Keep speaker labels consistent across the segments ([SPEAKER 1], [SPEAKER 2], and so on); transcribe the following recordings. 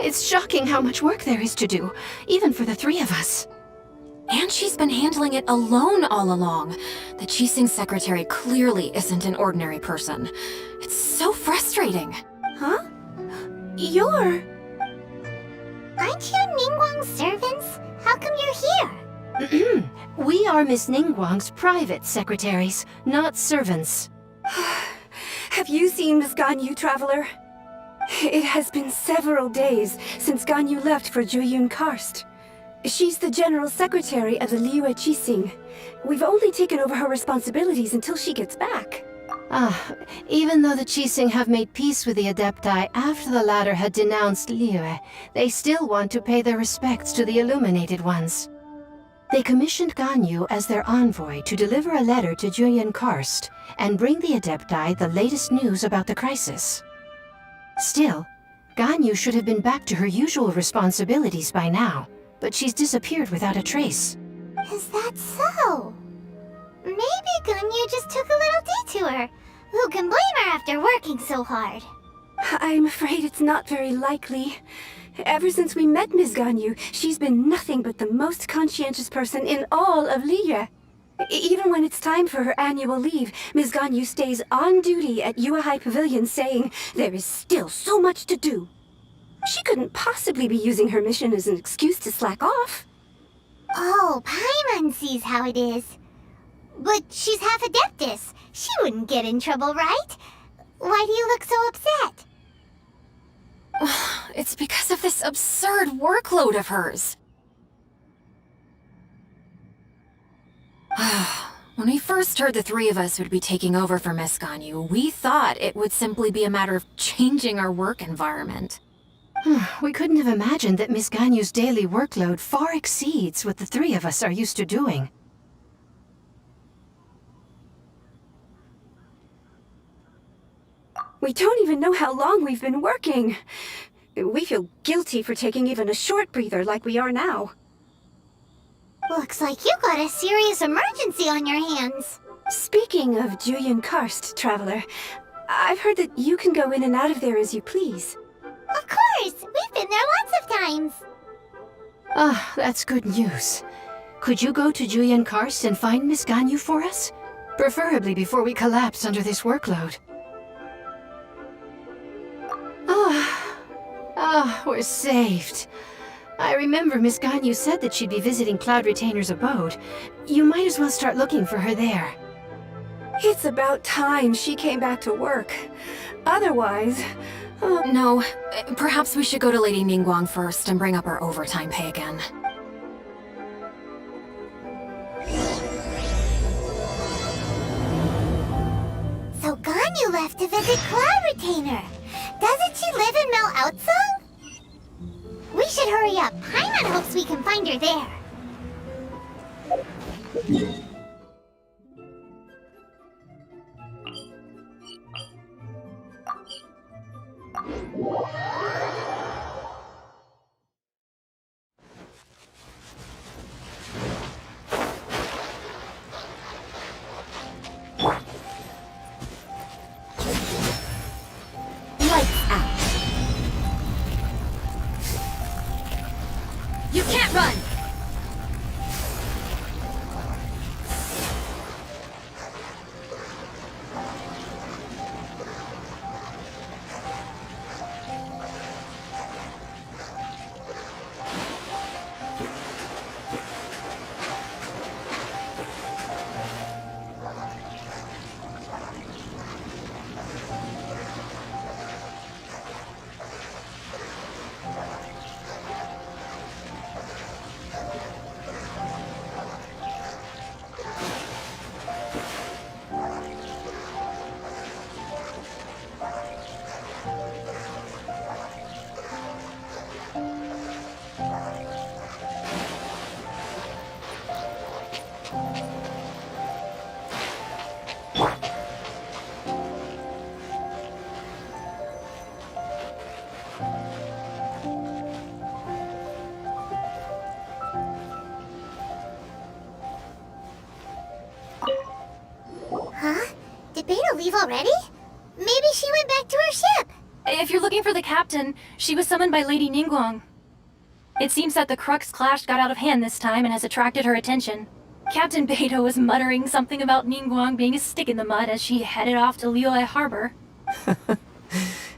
[SPEAKER 1] It's shocking how much work there is to do, even for the three of us.
[SPEAKER 2] And she's been handling it alone all along. The Qixing secretary clearly isn't an ordinary person. It's so frustrating.
[SPEAKER 3] Huh? You're...
[SPEAKER 4] Aren't you Ningguang's servants? How come you're here?
[SPEAKER 1] We are Miss Ningguang's private secretaries, not servants.
[SPEAKER 3] Have you seen Miss Ganyu, Traveler? It has been several days since Ganyu left for Jueyun Karst. She's the general secretary of the Liyue Qixing. We've only taken over her responsibilities until she gets back.
[SPEAKER 1] Even though the Qixing have made peace with the Adepti after the latter had denounced Liyue, they still want to pay their respects to the Illuminated Ones. They commissioned Ganyu as their envoy to deliver a letter to Jueyun Karst and bring the Adepti the latest news about the crisis. Still, Ganyu should have been back to her usual responsibilities by now, but she's disappeared without a trace.
[SPEAKER 4] Is that so? Maybe Ganyu just took a little detour. Who can blame her after working so hard?
[SPEAKER 3] I'm afraid it's not very likely. Ever since we met Ms. Ganyu, she's been nothing but the most conscientious person in all of Liyue. Even when it's time for her annual leave, Ms. Ganyu stays on duty at Yuehai Pavilion saying there is still so much to do. She couldn't possibly be using her mission as an excuse to slack off.
[SPEAKER 4] Oh, Paimon sees how it is. But she's half Adeptus. She wouldn't get in trouble, right? Why do you look so upset?
[SPEAKER 2] It's because of this absurd workload of hers. When we first heard the three of us would be taking over for Miss Ganyu, we thought it would simply be a matter of changing our work environment.
[SPEAKER 1] We couldn't have imagined that Miss Ganyu's daily workload far exceeds what the three of us are used to doing.
[SPEAKER 3] We don't even know how long we've been working. We feel guilty for taking even a short breather like we are now.
[SPEAKER 4] Looks like you got a serious emergency on your hands.
[SPEAKER 3] Speaking of Jueyun Karst, Traveler, I've heard that you can go in and out of there as you please.
[SPEAKER 4] Of course! We've been there lots of times!
[SPEAKER 1] That's good news. Could you go to Jueyun Karst and find Miss Ganyu for us? Preferably before we collapse under this workload. We're saved. I remember Miss Ganyu said that she'd be visiting Cloud Retainer's abode. You might as well start looking for her there.
[SPEAKER 3] It's about time she came back to work. Otherwise...
[SPEAKER 2] No, perhaps we should go to Lady Ningguang first and bring up our overtime pay again.
[SPEAKER 4] So Ganyu left to visit Cloud Retainer. Doesn't she live in Mel Outsung? We should hurry up. Paimon hopes we can find her there.
[SPEAKER 2] Lights out. You can't run! Huh? Did Beta leave already? Maybe she went back to her ship. If you're looking for the captain, she was summoned by Lady Ningguang. It seems that the Crux clash got out of hand this time and has attracted her attention. Captain Beidou was muttering something about Ningguang being a stick in the mud as she headed off to Liyue Harbor.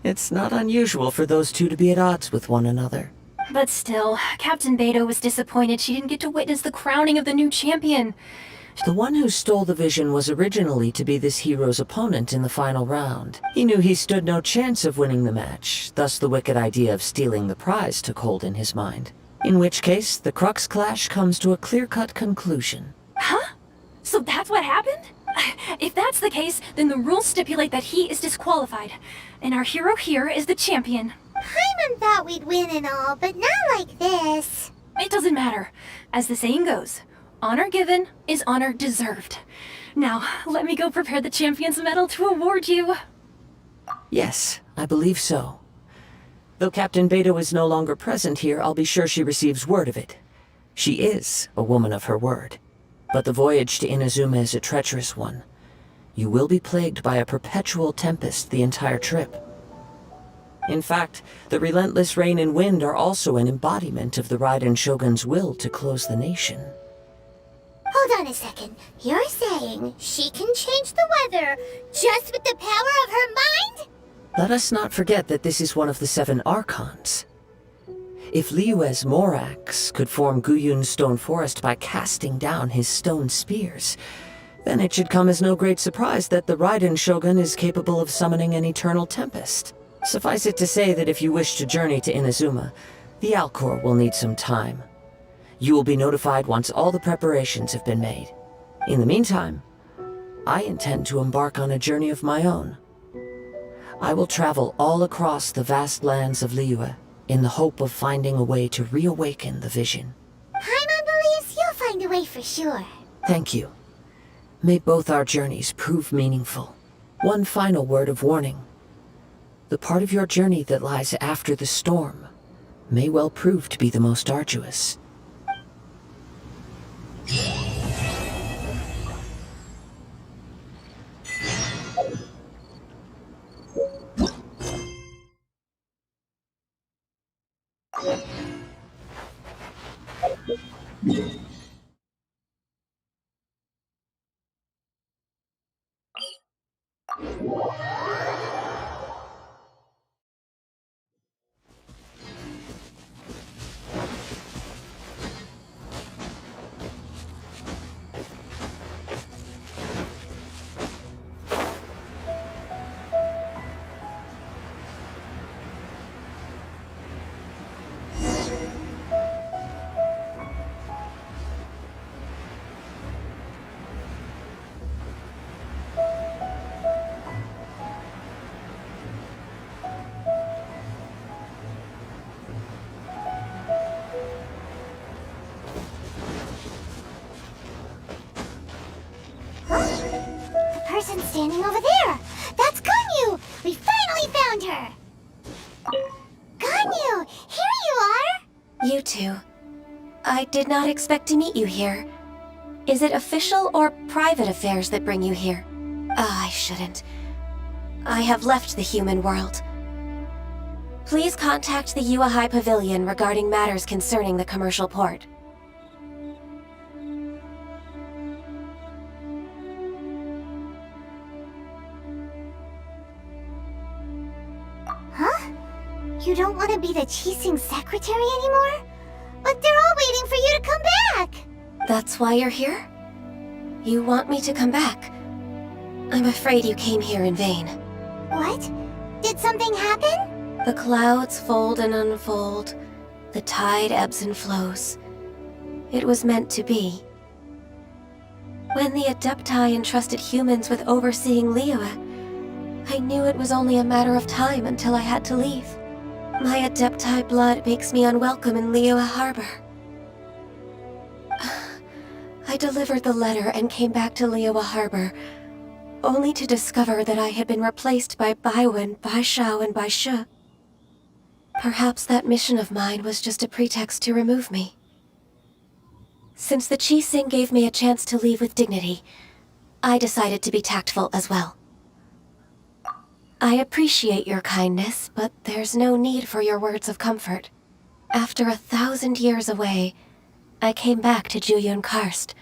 [SPEAKER 5] It's not unusual for those two to be at odds with one another.
[SPEAKER 2] But still, Captain Beidou was disappointed she didn't get to witness the crowning of the new champion.
[SPEAKER 5] The one who stole the vision was originally to be this hero's opponent in the final round. He knew he stood no chance of winning the match, thus the wicked idea of stealing the prize took hold in his mind. In which case, the Crux clash comes to a clear-cut conclusion.
[SPEAKER 2] Huh? So that's what happened? If that's the case, then the rules stipulate that he is disqualified, and our hero here is the champion.
[SPEAKER 4] Paimon thought we'd win and all, but not like this.
[SPEAKER 2] It doesn't matter. As the saying goes, honor given is honor deserved. Now, let me go prepare the champion's medal to award you.
[SPEAKER 5] Yes, I believe so. Though Captain Beidou is no longer present here, I'll be sure she receives word of it. She is a woman of her word. But the voyage to Inazuma is a treacherous one. You will be plagued by a perpetual tempest the entire trip. In fact, the relentless rain and wind are also an embodiment of the Raiden Shogun's will to close the nation.
[SPEAKER 4] Hold on a second. You're saying she can change the weather just with the power of her mind?
[SPEAKER 5] Let us not forget that this is one of the 7 Archons. If Liyue's Morax could form Guyun's stone forest by casting down his stone spears, then it should come as no great surprise that the Raiden Shogun is capable of summoning an eternal tempest. Suffice it to say that if you wish to journey to Inazuma, the Alcor will need some time. You will be notified once all the preparations have been made. In the meantime, I intend to embark on a journey of my own. I will travel all across the vast lands of Liyue in the hope of finding a way to reawaken the vision.
[SPEAKER 4] Paimon believes you'll find a way for sure.
[SPEAKER 5] Thank you. May both our journeys prove meaningful. One final word of warning. The part of your journey that lies after the storm may well prove to be the most arduous.
[SPEAKER 4] The person standing over there! That's Ganyu! We finally found her! Ganyu! Here you are!
[SPEAKER 6] You two. I did not expect to meet you here. Is it official or private affairs that bring you here? Ah, I shouldn't. I have left the human world. Please contact the Yua High Pavilion regarding matters concerning the commercial port.
[SPEAKER 4] Huh? You don't want to be the Qixing secretary anymore? But they're all waiting for you to come back!
[SPEAKER 6] That's why you're here? You want me to come back? I'm afraid you came here in vain.
[SPEAKER 4] What? Did something happen?
[SPEAKER 6] The clouds fold and unfold. The tide ebbs and flows. It was meant to be. When the Adepti entrusted humans with overseeing Liyue, I knew it was only a matter of time until I had to leave. My Adepti blood makes me unwelcome in Liyue Harbor. I delivered the letter and came back to Liyue Harbor, only to discover that I had been replaced by Baiwen, Baishao, and Baishu. Perhaps that mission of mine was just a pretext to remove me. Since the Qixing gave me a chance to leave with dignity, I decided to be tactful as well. I appreciate your kindness, but there's no need for your words of comfort. After 1,000 years away, I came back to Juyun Karst.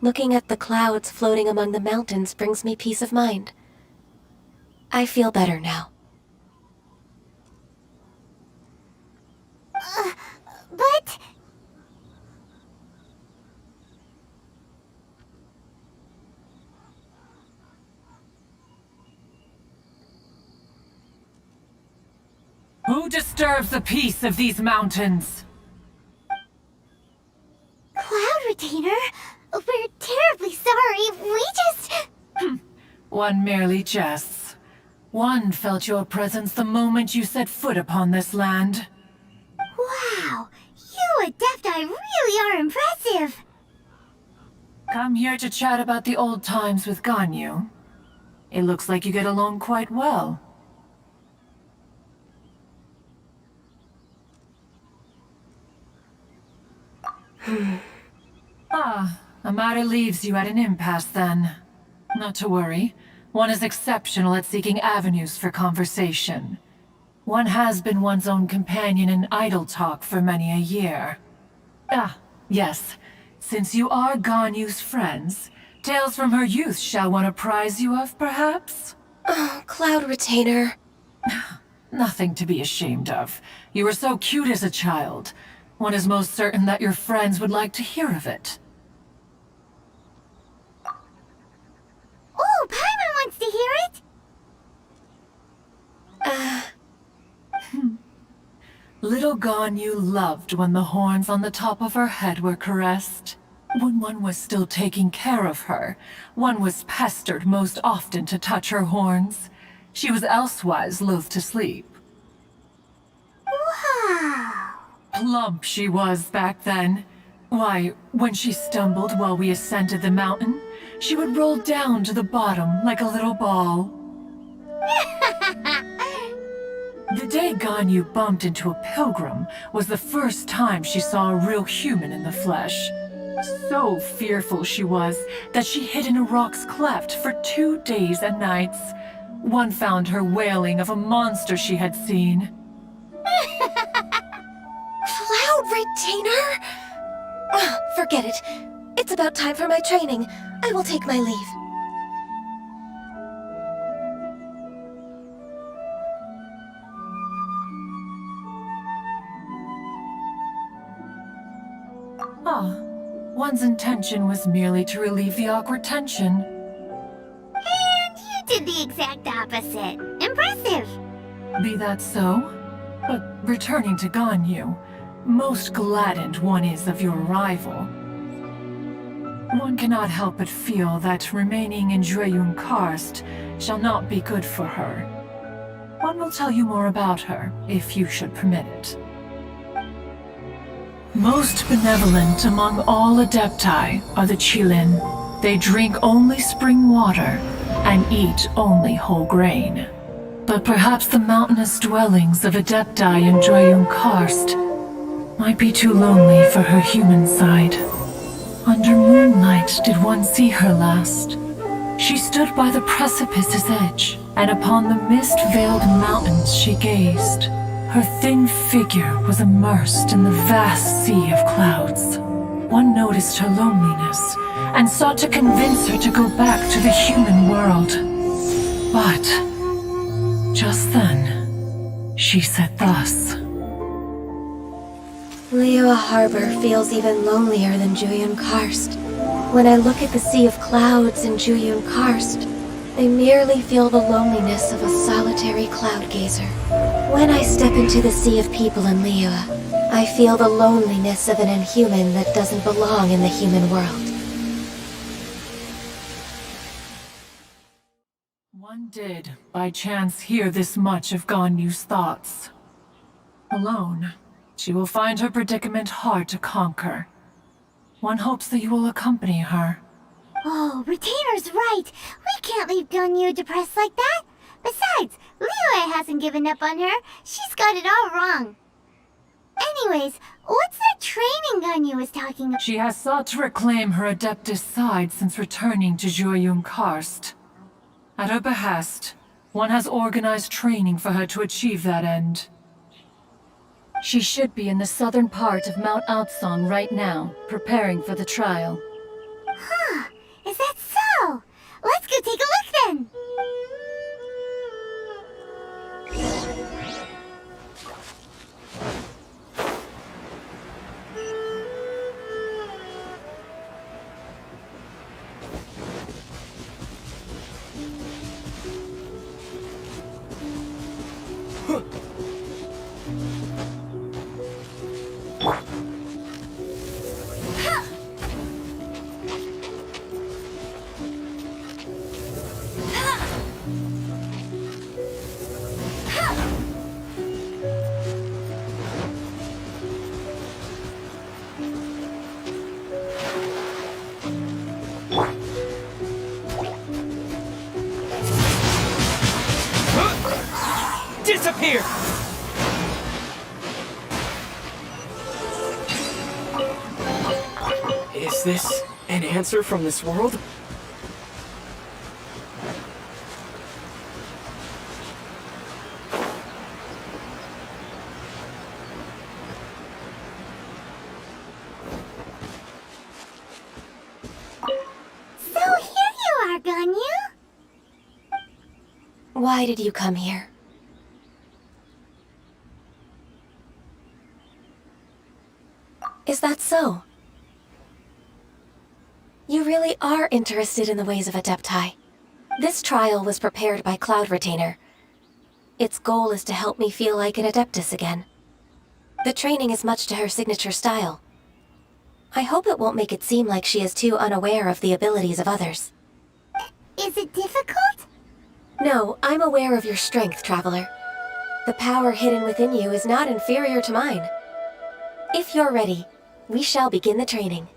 [SPEAKER 6] Looking at the clouds floating among the mountains brings me peace of mind. I feel better now.
[SPEAKER 4] But...
[SPEAKER 7] Who disturbs the peace of these mountains?
[SPEAKER 4] Cloud Retainer? We're terribly sorry. We just...
[SPEAKER 7] One merely jests. One felt your presence the moment you set foot upon this land.
[SPEAKER 4] Wow! You Adepti really are impressive!
[SPEAKER 7] Come here to chat about the old times with Ganyu. It looks like you get along quite well. A matter leaves you at an impasse then. Not to worry. One is exceptional at seeking avenues for conversation. One has been one's own companion in idle talk for many a year. Yes. Since you are Ganyu's friends, tales from her youth shall one apprise you of, perhaps?
[SPEAKER 6] Oh, Cloud Retainer.
[SPEAKER 7] Nothing to be ashamed of. You were so cute as a child. One is most certain that your friends would like to hear of it.
[SPEAKER 4] Oh, Paimon wants to hear it!
[SPEAKER 7] Little Ganyu loved when the horns on the top of her head were caressed. When one was still taking care of her, one was pestered most often to touch her horns. She was elsewise loath to sleep.
[SPEAKER 4] Wow!
[SPEAKER 7] Plump she was back then. Why, when she stumbled while we ascended the mountain, she would roll down to the bottom like a little ball. The day Ganyu bumped into a pilgrim was the first time she saw a real human in the flesh. So fearful she was that she hid in a rock's cleft for 2 days and nights. One found her wailing of a monster she had seen.
[SPEAKER 6] Cloud Retainer? Forget it. It's about time for my training. I will take my leave.
[SPEAKER 7] One's intention was merely to relieve the awkward tension.
[SPEAKER 4] And you did the exact opposite. Impressive!
[SPEAKER 7] Be that so? But returning to Ganyu, most gladdened one is of your arrival. One cannot help but feel that remaining in Juyun Karst shall not be good for her. One will tell you more about her, if you should permit it. Most benevolent among all Adepti are the Qilin. They drink only spring water and eat only whole grain. But perhaps the mountainous dwellings of Adepti in Juyun Karst might be too lonely for her human side. Under moonlight did one see her last. She stood by the precipice's edge, and upon the mist-veiled mountains she gazed. Her thin figure was immersed in the vast sea of clouds. One noticed her loneliness, and sought to convince her to go back to the human world. But just then, she said thus.
[SPEAKER 6] Liyue Harbor feels even lonelier than Juyun Karst. When I look at the sea of clouds in Juyun Karst, I merely feel the loneliness of a solitary cloud gazer. When I step into the sea of people in Liyue, I feel the loneliness of an inhuman that doesn't belong in the human world.
[SPEAKER 7] One did, by chance, hear this much of Ganyu's thoughts. Alone, she will find her predicament hard to conquer. One hopes that you will accompany her.
[SPEAKER 4] Oh, Retainer's right. We can't leave Ganyu depressed like that. Besides, Liyue hasn't given up on her. She's got it all wrong. Anyways, what's that training Ganyu was talking about?
[SPEAKER 7] She has sought to reclaim her Adeptus side since returning to Juyun Karst. At her behest, One has organized training for her to achieve that end. She should be in the southern part of Mount Outsong right now, preparing for the trial.
[SPEAKER 4] Huh, is that so? Let's go take a look then!
[SPEAKER 8] Disappear! Is this an answer from this world?
[SPEAKER 4] So here you are, Ganyu!
[SPEAKER 6] Why did you come here? Is that so? You really are interested in the ways of Adepti. This trial was prepared by Cloud Retainer. Its goal is to help me feel like an Adeptus again. The training is much to her signature style. I hope it won't make it seem like she is too unaware of the abilities of others.
[SPEAKER 4] Is it difficult?
[SPEAKER 6] No, I'm aware of your strength, Traveler. The power hidden within you is not inferior to mine. If you're ready, we shall begin the training.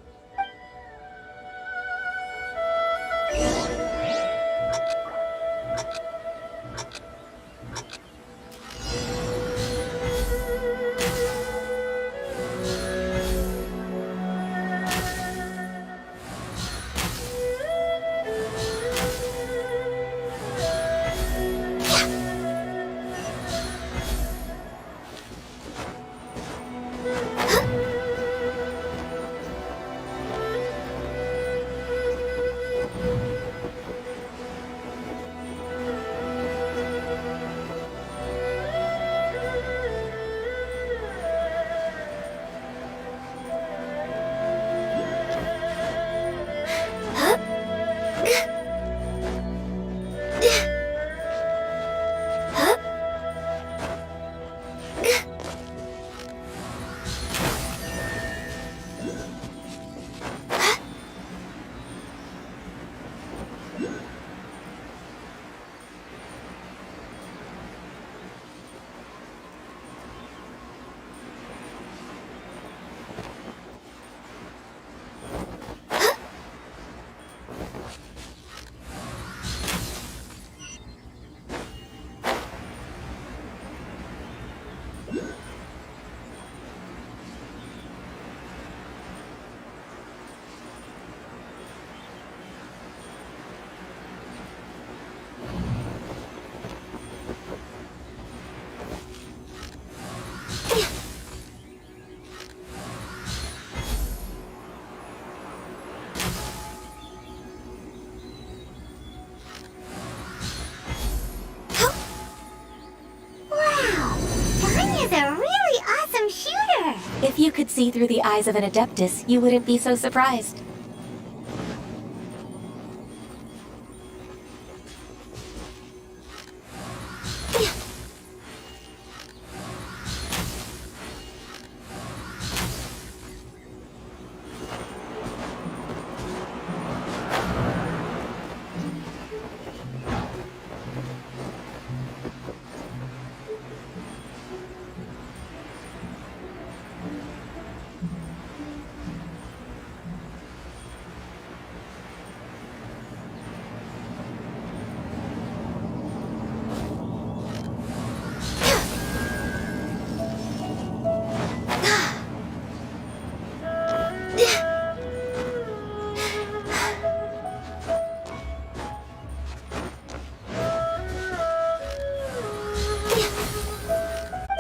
[SPEAKER 6] If you could see through the eyes of an Adeptus, you wouldn't be so surprised.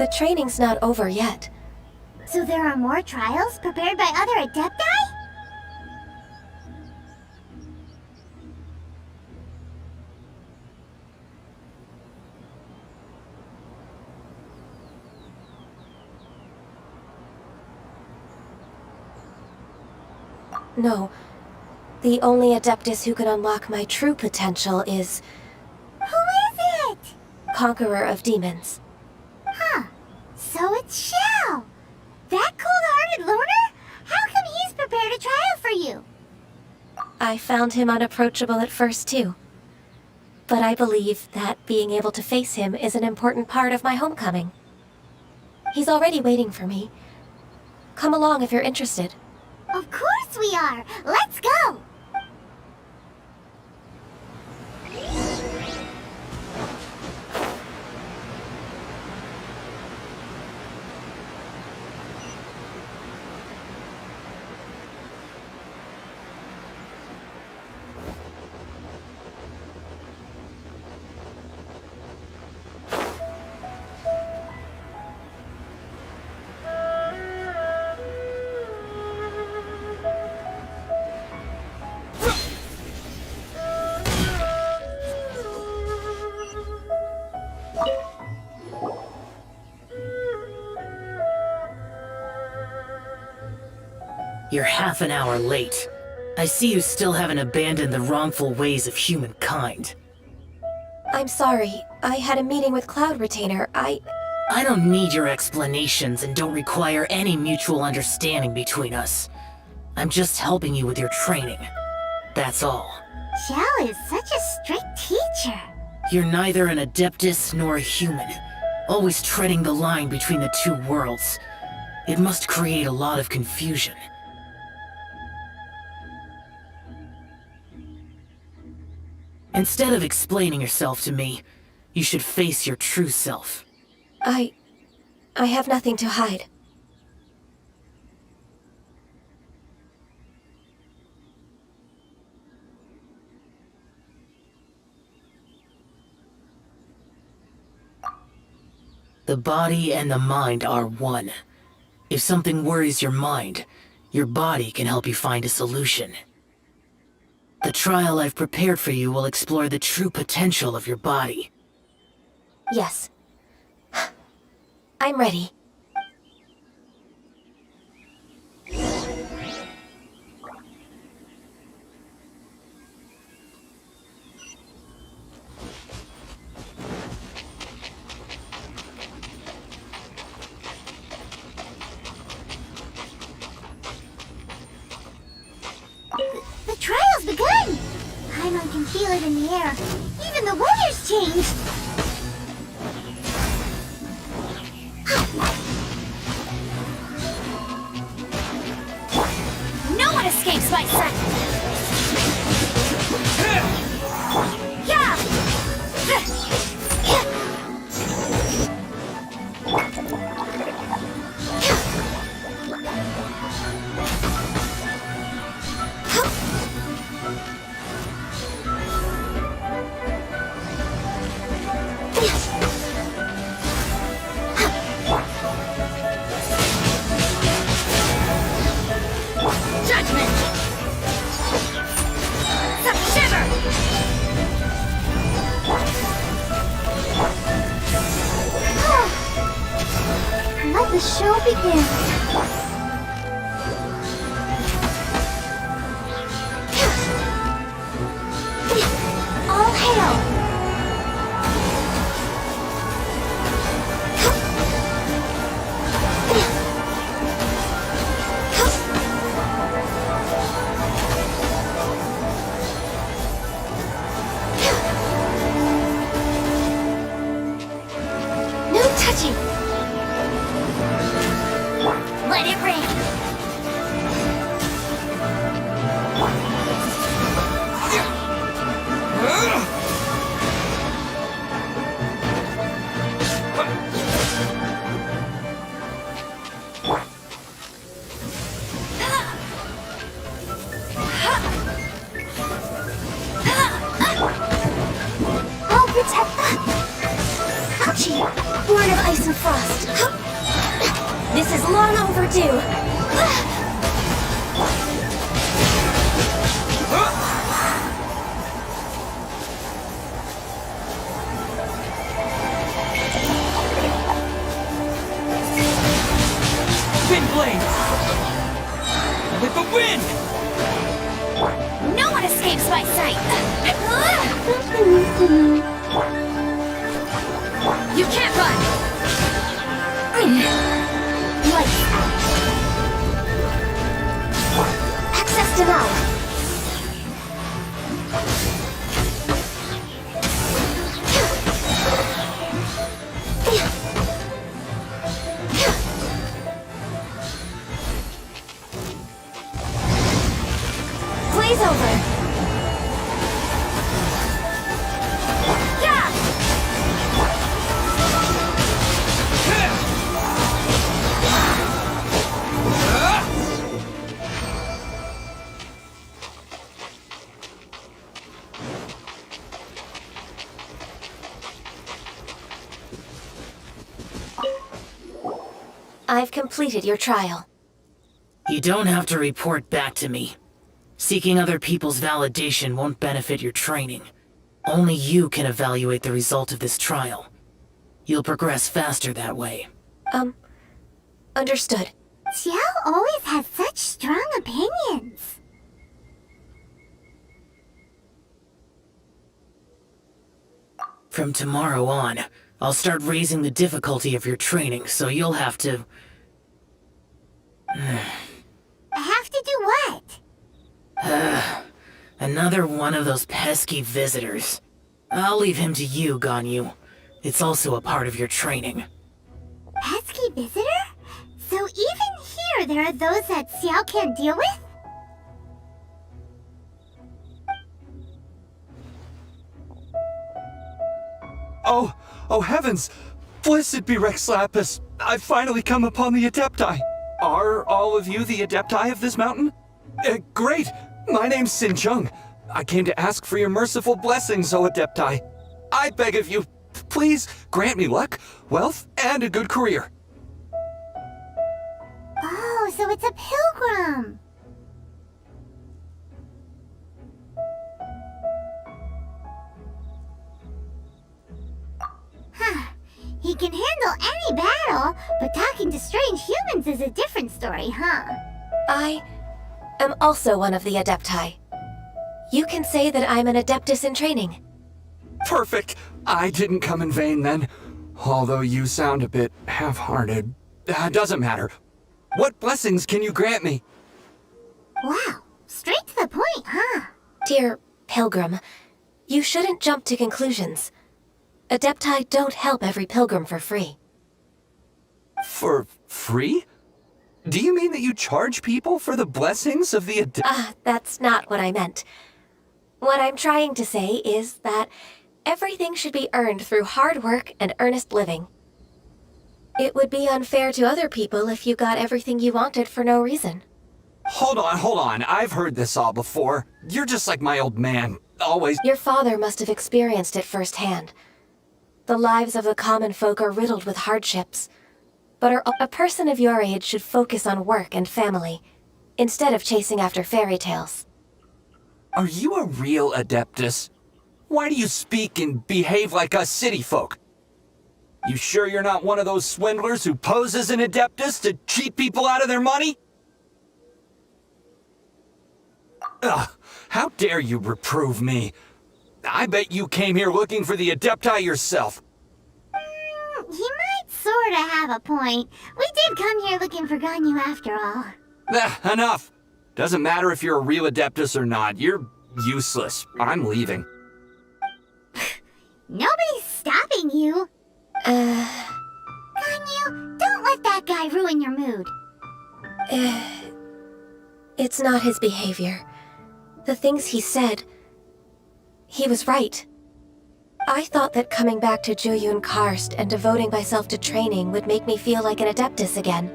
[SPEAKER 6] The training's not over yet.
[SPEAKER 4] So there are more trials prepared by other Adepti?
[SPEAKER 6] No. The only Adeptus who can unlock my true potential is
[SPEAKER 4] Who is it?
[SPEAKER 6] Conqueror of Demons.
[SPEAKER 4] Huh. So it's Shell. That cold-hearted loner? How come he's prepared a trial for you?
[SPEAKER 6] I found him unapproachable at first, too. But I believe that being able to face him is an important part of my homecoming. He's already waiting for me. Come along if you're interested.
[SPEAKER 4] Of course we are. Let's go.
[SPEAKER 9] You're half an hour late. I see you still haven't abandoned the wrongful ways of humankind.
[SPEAKER 6] I'm sorry. I had a meeting with Cloud Retainer. I
[SPEAKER 9] don't need your explanations and don't require any mutual understanding between us. I'm just helping you with your training. That's all.
[SPEAKER 4] Shell is such a strict teacher.
[SPEAKER 9] You're neither an Adeptus nor a human, always treading the line between the two worlds. It must create a lot of confusion. Instead of explaining yourself to me, you should face your true self.
[SPEAKER 6] I have nothing to hide.
[SPEAKER 9] The body and the mind are one. If something worries your mind, your body can help you find a solution. The trial I've prepared for you will explore the true potential of your body.
[SPEAKER 6] Yes. I'm ready.
[SPEAKER 4] The trial's begun! Paimon can feel it in the air. Even the weather's changed.
[SPEAKER 2] No one escapes my sight! Yeah! Judgment! Shiver!
[SPEAKER 4] Let the show begin. All hail! No touching!
[SPEAKER 2] Let it
[SPEAKER 6] This is long overdue.
[SPEAKER 8] Wind blade! With the wind!
[SPEAKER 2] No one escapes my sight! You can't run!
[SPEAKER 4] Lights out. Access denied.
[SPEAKER 6] Blaze over. I've completed your trial.
[SPEAKER 9] You don't have to report back to me. Seeking other people's validation won't benefit your training. Only you can evaluate the result of this trial. You'll progress faster that way.
[SPEAKER 6] Understood.
[SPEAKER 4] Xiao always has such strong opinions.
[SPEAKER 9] From tomorrow on, I'll start raising the difficulty of your training, so you'll have to...
[SPEAKER 4] Have to do what?
[SPEAKER 9] Another one of those pesky visitors. I'll leave him to you, Ganyu. It's also a part of your training.
[SPEAKER 4] Pesky visitor? So even here there are those that Xiao can't deal with?
[SPEAKER 10] Oh heavens! Blessed be Rex Lapis! I've finally come upon the Adepti! Are all of you the Adepti of this mountain? Great! My name's Sin Chung. I came to ask for your merciful blessings, O Adepti. I beg of you, please grant me luck, wealth, and a good career.
[SPEAKER 4] Oh, so it's a pilgrim. Huh. He can handle any battle, but talking to strange humans is a different story, huh?
[SPEAKER 6] I am also one of the Adepti. You can say that I'm an Adeptus in training.
[SPEAKER 10] Perfect! I didn't come in vain then. Although you sound a bit half-hearted. Doesn't matter. What blessings can you grant me?
[SPEAKER 4] Wow, straight to the point, huh?
[SPEAKER 6] Dear Pilgrim, you shouldn't jump to conclusions. Adepti don't help every pilgrim for free.
[SPEAKER 10] For free? Do you mean that you charge people for the blessings of the
[SPEAKER 6] That's not what I meant. What I'm trying to say is that everything should be earned through hard work and earnest living. It would be unfair to other people if you got everything you wanted for no reason.
[SPEAKER 10] Hold on. I've heard this all before. You're just like my old man. Always.
[SPEAKER 6] Your father must have experienced it firsthand. The lives of the common folk are riddled with hardships. But a person of your age should focus on work and family, instead of chasing after fairy tales.
[SPEAKER 10] Are you a real Adeptus? Why do you speak and behave like us city folk? You sure you're not one of those swindlers who pose as an Adeptus to cheat people out of their money? Ugh, how dare you reprove me? I bet you came here looking for the Adepti yourself.
[SPEAKER 4] He might sorta have a point. We did come here looking for Ganyu after all.
[SPEAKER 10] Enough. Doesn't matter if you're a real Adeptus or not. You're useless. I'm leaving.
[SPEAKER 4] Nobody's stopping you. Ganyu, don't let that guy ruin your mood.
[SPEAKER 6] It's not his behavior. The things he said... He was right. I thought that coming back to Juyun Karst and devoting myself to training would make me feel like an Adeptus again.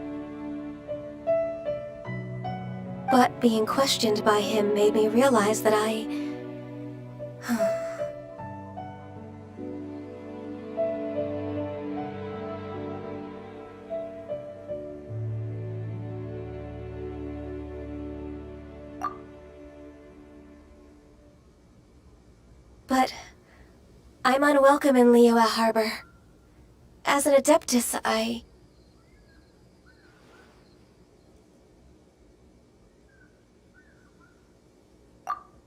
[SPEAKER 6] But being questioned by him made me realize that But I'm unwelcome in Liyue Harbor. As an Adeptus,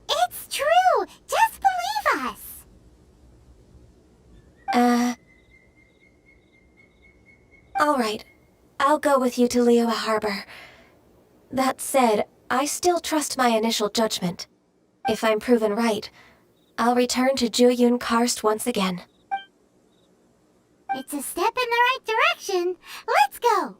[SPEAKER 4] It's true! Just believe us!
[SPEAKER 6] Alright. I'll go with you to Liyue Harbor. That said, I still trust my initial judgment. If I'm proven right, I'll return to Jueyun Karst once again.
[SPEAKER 4] It's a step in the right direction. Let's go!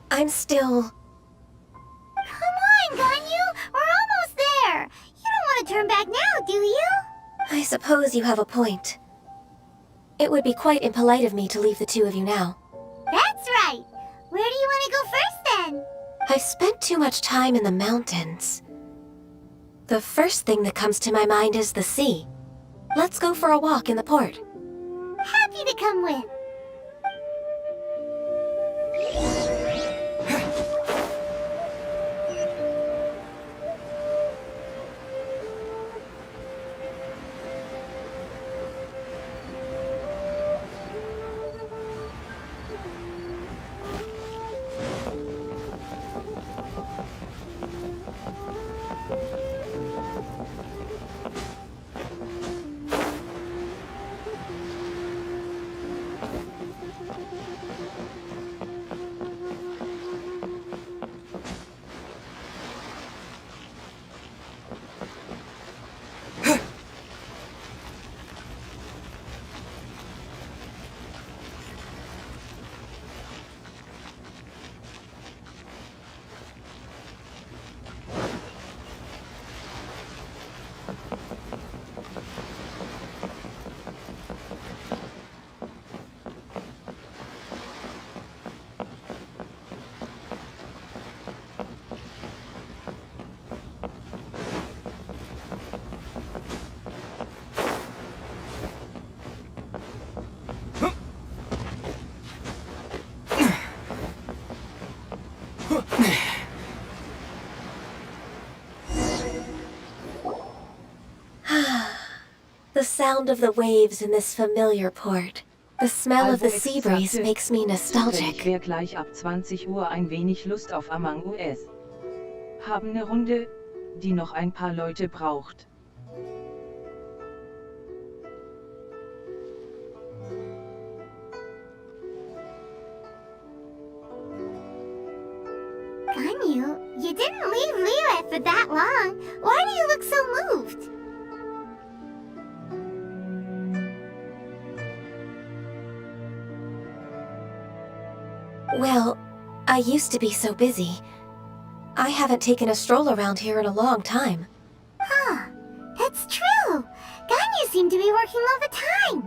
[SPEAKER 6] I'm still...
[SPEAKER 4] Come on, Ganyu! We're almost there! You don't want to turn back now, do you?
[SPEAKER 6] I suppose you have a point. It would be quite impolite of me to leave the two of you now.
[SPEAKER 4] That's right! Where do you want to go first, then?
[SPEAKER 6] I've spent too much time in the mountains. The first thing that comes to my mind is the sea. Let's go for a walk in the port.
[SPEAKER 4] Happy to come with.
[SPEAKER 6] The sound of the waves in this familiar port. The smell of the sea breeze makes me nostalgic.
[SPEAKER 11] Wer gleich ab 20 Uhr ein wenig Lust auf Among Us. Haben eine Runde, die noch ein paar Leute braucht.
[SPEAKER 4] Ganyu, you didn't leave Liyue for that long. Why do you look so moved?
[SPEAKER 6] Well, I used to be so busy. I haven't taken a stroll around here in a long time.
[SPEAKER 4] Huh, that's true. Ganyu seemed to be working all the time.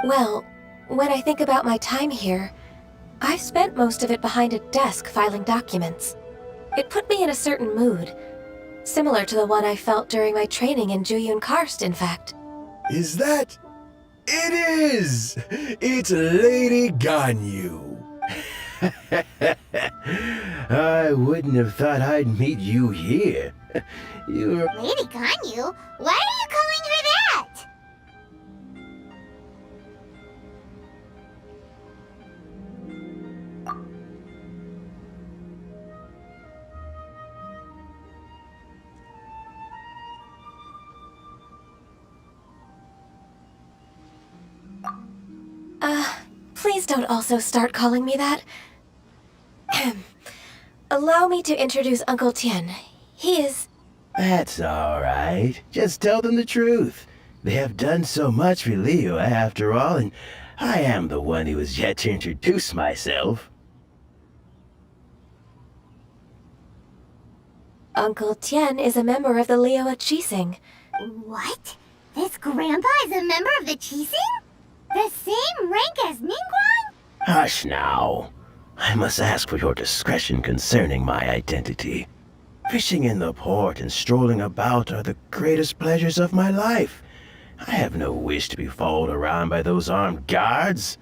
[SPEAKER 6] Well, when I think about my time here, I've spent most of it behind a desk filing documents. It put me in a certain mood, similar to the one I felt during my training in Jueyun Karst, in fact.
[SPEAKER 12] Is that? It is! It's Lady Ganyu. I wouldn't have thought I'd meet you here. You're...
[SPEAKER 4] Lady Ganyu? Why are you calling her that?
[SPEAKER 6] Please don't also start calling me that. Allow me to introduce Uncle Tien. He is...
[SPEAKER 12] That's all right. Just tell them the truth. They have done so much for Liyue after all, and I am the one who has yet to introduce myself.
[SPEAKER 6] Uncle Tian is a member of the Liyue Qixing.
[SPEAKER 4] What? This grandpa is a member of the Qixing? The same rank as Ningguang?
[SPEAKER 12] Hush now. I must ask for your discretion concerning my identity. Fishing in the port and strolling about are the greatest pleasures of my life. I have no wish to be followed around by those armed guards.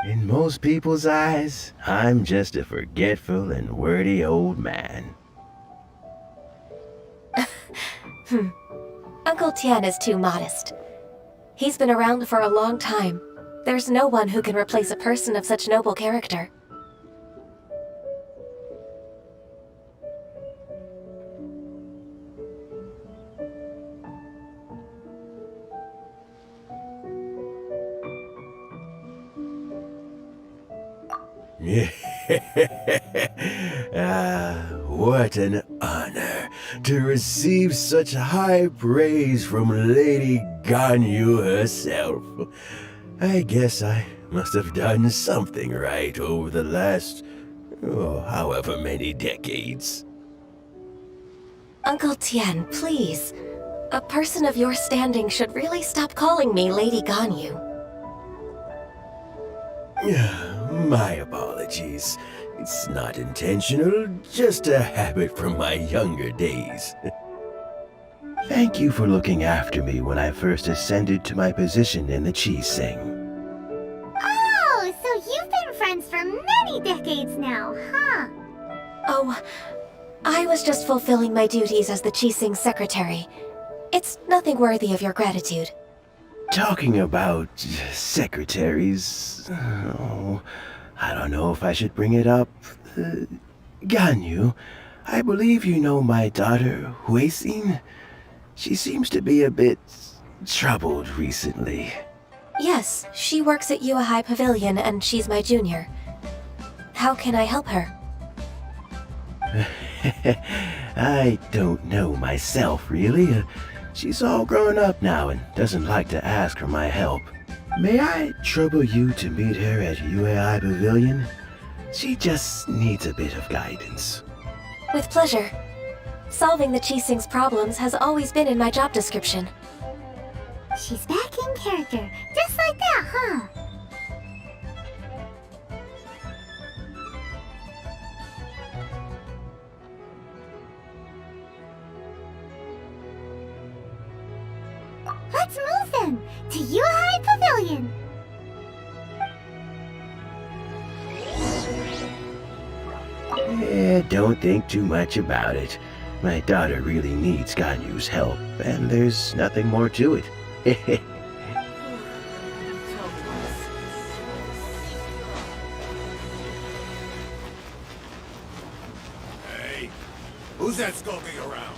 [SPEAKER 12] In most people's eyes, I'm just a forgetful and wordy old man.
[SPEAKER 6] Uncle Tian is too modest. He's been around for a long time. There's no one who can replace a person of such noble character.
[SPEAKER 12] What an honor to receive such high praise from Lady Ganyu herself. I guess I must have done something right over the last, however many decades.
[SPEAKER 6] Uncle Tian, please. A person of your standing should really stop calling me Lady Ganyu.
[SPEAKER 12] My apologies. It's not intentional, just a habit from my younger days. Thank you for looking after me when I first ascended to my position in the Qixing.
[SPEAKER 4] Oh, so you've been friends for many decades now, huh?
[SPEAKER 6] Oh, I was just fulfilling my duties as the Qixing secretary. It's nothing worthy of your gratitude.
[SPEAKER 12] Talking about secretaries, I don't know if I should bring it up. Ganyu, I believe you know my daughter, Huixin. She seems to be a bit troubled recently.
[SPEAKER 6] Yes, she works at Yuehai Pavilion and she's my junior. How can I help her?
[SPEAKER 12] I don't know myself, really. She's all grown up now and doesn't like to ask for my help. May I trouble you to meet her at Yuehai Pavilion? She just needs a bit of guidance.
[SPEAKER 6] With pleasure. Solving the Qixing's problems has always been in my job description.
[SPEAKER 4] She's back in character, just like that, huh? Let's move then, to Yuehai Pavilion!
[SPEAKER 12] Don't think too much about it. My daughter really needs Ganyu's help, and there's nothing more to it.
[SPEAKER 13] Hey, who's that skulking around?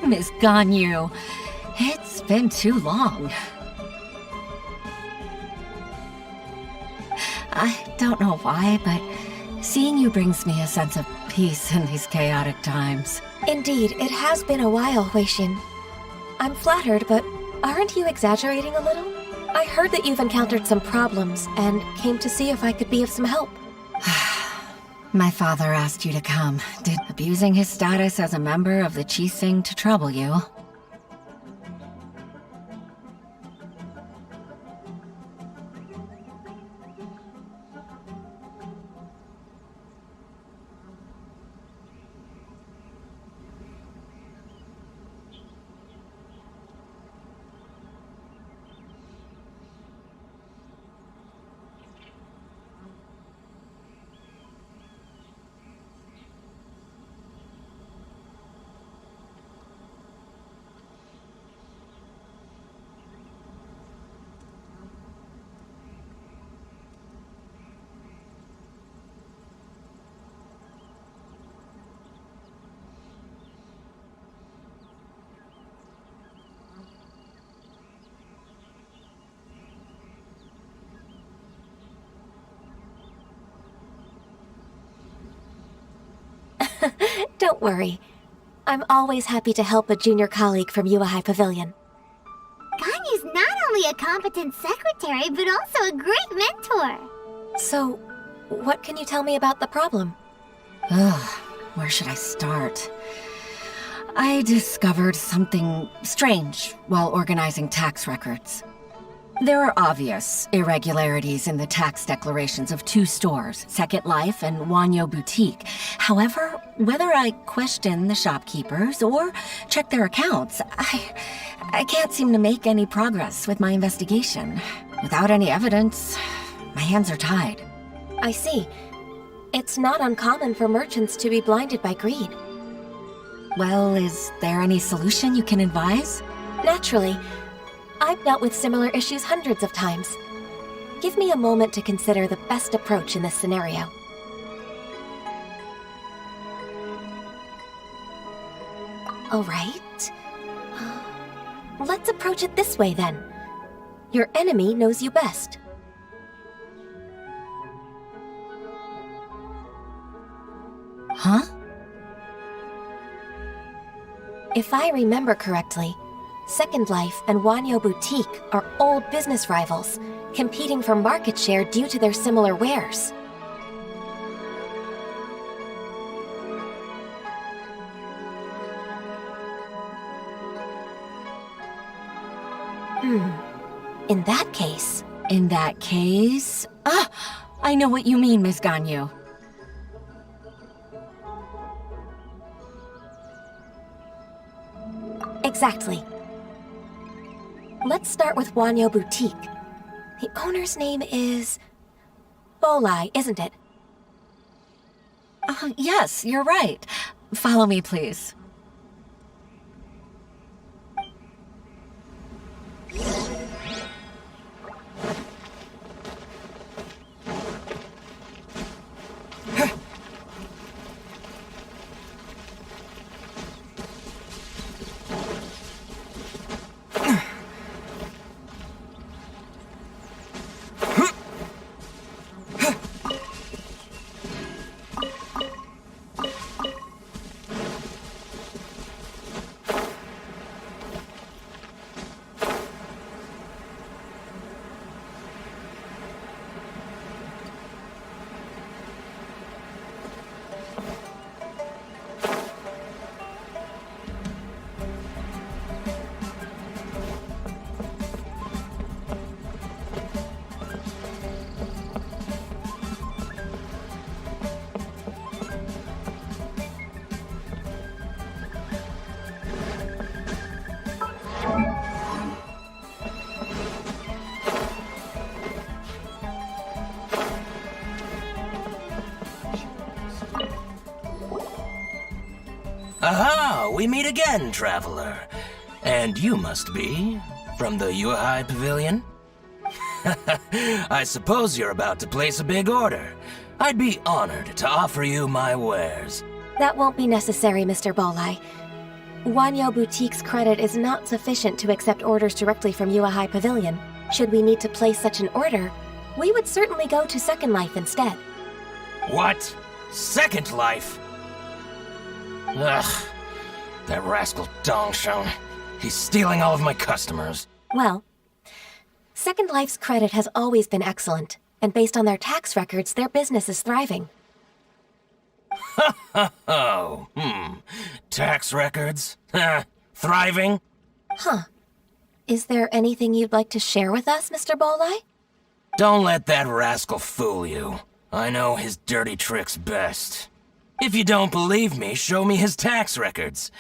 [SPEAKER 14] Miss Ganyu, it's been too long. I don't know why, but Seeing you brings me a sense of peace in these chaotic times.
[SPEAKER 6] Indeed, it has been a while, Huixin. I'm flattered, but aren't you exaggerating a little? I heard that you've encountered some problems and came to see if I could be of some help.
[SPEAKER 14] My father asked you to come. Did abusing his status as a member of the Qixing to trouble you?
[SPEAKER 6] Don't worry. I'm always happy to help a junior colleague from UAHI Pavilion.
[SPEAKER 4] Ganyu's not only a competent secretary, but also a great mentor.
[SPEAKER 6] So, what can you tell me about the problem?
[SPEAKER 14] Ugh, where should I start? I discovered something strange while organizing tax records. There are obvious irregularities in the tax declarations of 2 stores, Second Life and Wanyo Boutique. However, whether I question the shopkeepers or check their accounts, I can't seem to make any progress with my investigation. Without any evidence, my hands are tied.
[SPEAKER 6] I see. It's not uncommon for merchants to be blinded by greed.
[SPEAKER 14] Well, is there any solution you can advise?
[SPEAKER 6] Naturally. I've dealt with similar issues hundreds of times. Give me a moment to consider the best approach in this scenario. All right. Let's approach it this way then. Your enemy knows you best.
[SPEAKER 14] Huh?
[SPEAKER 6] If I remember correctly, Second Life and Wanyo Boutique are old business rivals, competing for market share due to their similar wares. In that case...
[SPEAKER 14] I know what you mean, Miss Ganyu.
[SPEAKER 6] Exactly. Let's start with Wanyo Boutique. The owner's name is... Bolai, isn't it?
[SPEAKER 14] Yes, you're right. Follow me, please.
[SPEAKER 8] Aha! We meet again, traveler. And you must be from the UAHI Pavilion? I suppose you're about to place a big order. I'd be honored to offer you my wares.
[SPEAKER 6] That won't be necessary, Mr. Bolai. Wanyo Boutique's credit is not sufficient to accept orders directly from UAHI Pavilion. Should we need to place such an order, we would certainly go to Second Life instead.
[SPEAKER 8] What? Second Life? Ugh. That rascal Dongsheng. He's stealing all of my customers.
[SPEAKER 6] Well, Second Life's credit has always been excellent, and based on their tax records, their business is thriving.
[SPEAKER 8] Tax records? Thriving?
[SPEAKER 6] Huh. Is there anything you'd like to share with us, Mr. Bolai?
[SPEAKER 8] Don't let that rascal fool you. I know his dirty tricks best. If you don't believe me, show me his tax records.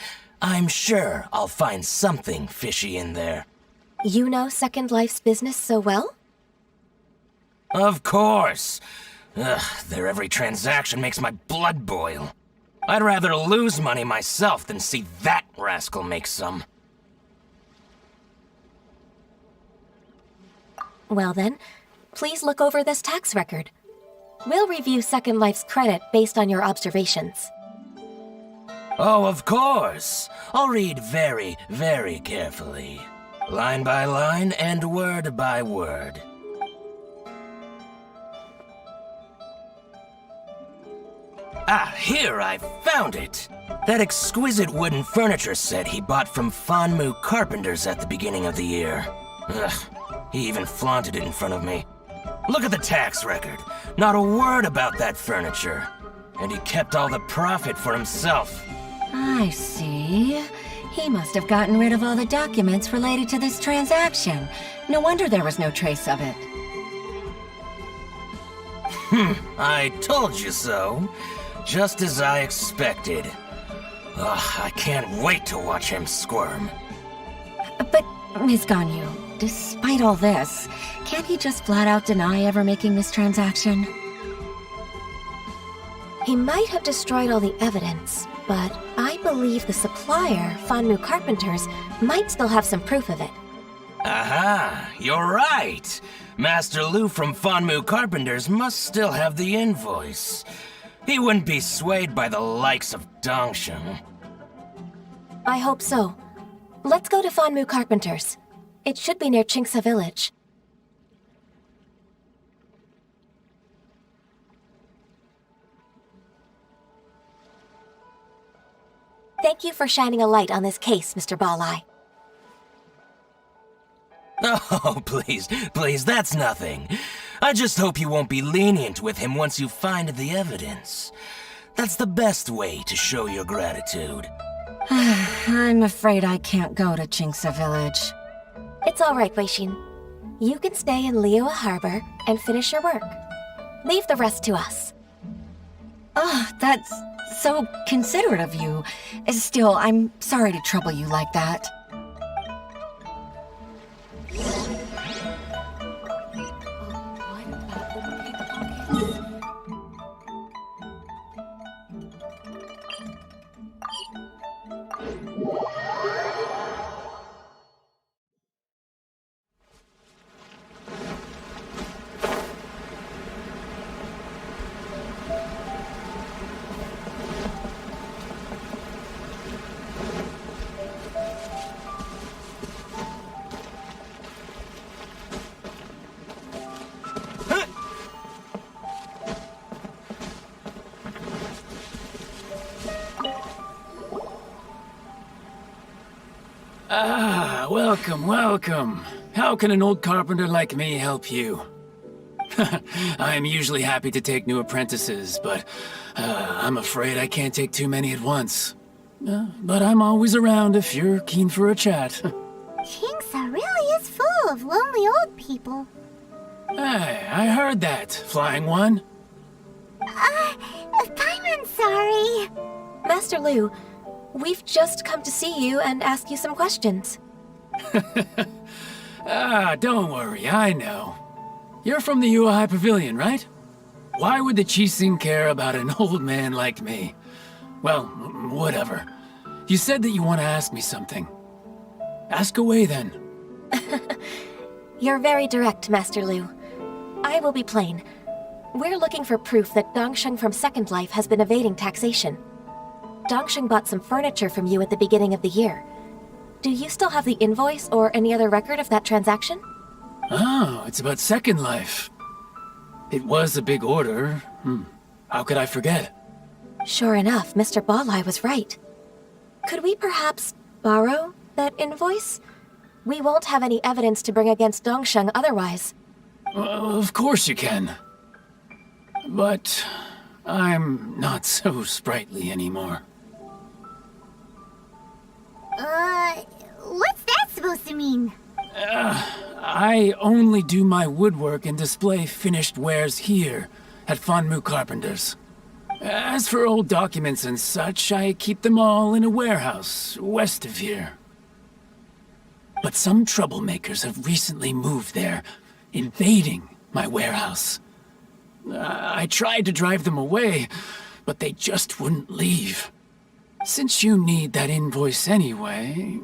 [SPEAKER 8] I'm sure I'll find something fishy in there.
[SPEAKER 6] You know Second Life's business so well?
[SPEAKER 8] Of course. Ugh, their every transaction makes my blood boil. I'd rather lose money myself than see that rascal make some.
[SPEAKER 6] Well then, please look over this tax record. We'll review Second Life's credit based on your observations.
[SPEAKER 8] Oh, of course. I'll read very, very carefully. Line by line and word by word. Ah, here, I found it! That exquisite wooden furniture set he bought from Fanmu Carpenters at the beginning of the year. Ugh, he even flaunted it in front of me. Look at the tax record. Not a word about that furniture. And he kept all the profit for himself.
[SPEAKER 14] I see. He must have gotten rid of all the documents related to this transaction. No wonder there was no trace of it.
[SPEAKER 8] I told you so. Just as I expected. Ugh, I can't wait to watch him squirm.
[SPEAKER 14] But, Ms. Ganyu, despite all this, can't he just flat out deny ever making this transaction?
[SPEAKER 6] He might have destroyed all the evidence, but I believe the supplier, Fanmu Carpenters, might still have some proof of it.
[SPEAKER 8] Aha, you're right. Master Lu from Fanmu Carpenters must still have the invoice. He wouldn't be swayed by the likes of Dongsheng.
[SPEAKER 6] I hope so. Let's go to Fanmu Carpenters. It should be near Qingsa Village. Thank you for shining a light on this case, Mr. Bolai.
[SPEAKER 8] Oh, please, that's nothing. I just hope you won't be lenient with him once you find the evidence. That's the best way to show your gratitude.
[SPEAKER 14] I'm afraid I can't go to Qingsa Village.
[SPEAKER 6] It's all right, Weixin. You can stay in Liyue Harbor and finish your work. Leave the rest to us.
[SPEAKER 14] Oh, that's so considerate of you. Still, I'm sorry to trouble you like that.
[SPEAKER 15] Ah, welcome. How can an old carpenter like me help you? I'm usually happy to take new apprentices, but I'm afraid I can't take too many at once. But I'm always around if you're keen for a chat.
[SPEAKER 4] Qingsa really is full of lonely old people.
[SPEAKER 15] Hey, I heard that, Flying One.
[SPEAKER 4] I'm sorry.
[SPEAKER 6] Master Lu, we've just come to see you and ask you some questions.
[SPEAKER 15] Don't worry, I know. You're from the Yuehai Pavilion, right? Why would the Qixing care about an old man like me? Well, whatever. You said that you want to ask me something. Ask away, then.
[SPEAKER 6] You're very direct, Master Lu. I will be plain. We're looking for proof that Dongsheng from Second Life has been evading taxation. Dongsheng bought some furniture from you at the beginning of the year. Do you still have the invoice or any other record of that transaction?
[SPEAKER 15] Oh, it's about Second Life. It was a big order. How could I forget?
[SPEAKER 6] Sure enough, Mr. Balleye was right. Could we perhaps borrow that invoice? We won't have any evidence to bring against Dongsheng otherwise.
[SPEAKER 15] Of course you can. But I'm not so sprightly anymore.
[SPEAKER 4] What's that supposed to mean?
[SPEAKER 15] I only do my woodwork and display finished wares here at Fanmu Carpenter's. As for old documents and such, I keep them all in a warehouse west of here. But some troublemakers have recently moved there, invading my warehouse. I tried to drive them away, but they just wouldn't leave. Since you need that invoice anyway,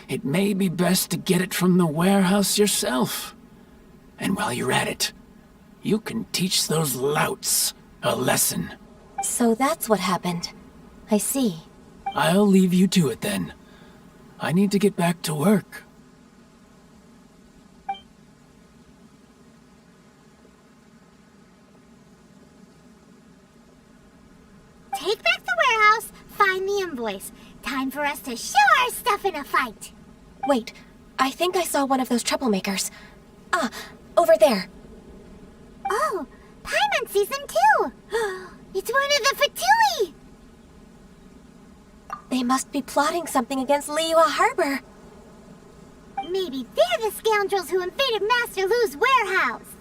[SPEAKER 15] it may be best to get it from the warehouse yourself. And while you're at it, you can teach those louts a lesson.
[SPEAKER 6] So that's what happened. I see.
[SPEAKER 15] I'll leave you to it then. I need to get back to work.
[SPEAKER 4] Take back the warehouse, find the invoice. Time for us to show our stuff in a fight.
[SPEAKER 6] Wait, I think I saw one of those troublemakers. Ah, over there.
[SPEAKER 4] Oh, Paimon sees them too. It's one of the Fatui.
[SPEAKER 6] They must be plotting something against Liyue Harbor.
[SPEAKER 4] Maybe they're the scoundrels who invaded Master Lu's warehouse.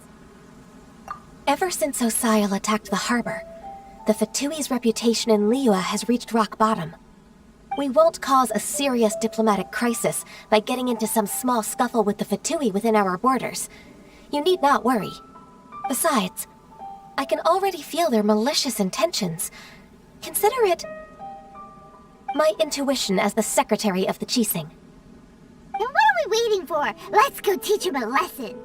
[SPEAKER 6] Ever since Osial attacked the harbor, the Fatui's reputation in Liyue has reached rock bottom. We won't cause a serious diplomatic crisis by getting into some small scuffle with the Fatui within our borders. You need not worry. Besides, I can already feel their malicious intentions. Consider it my intuition as the secretary of the Qixing.
[SPEAKER 4] Then what are we waiting for? Let's go teach him a lesson.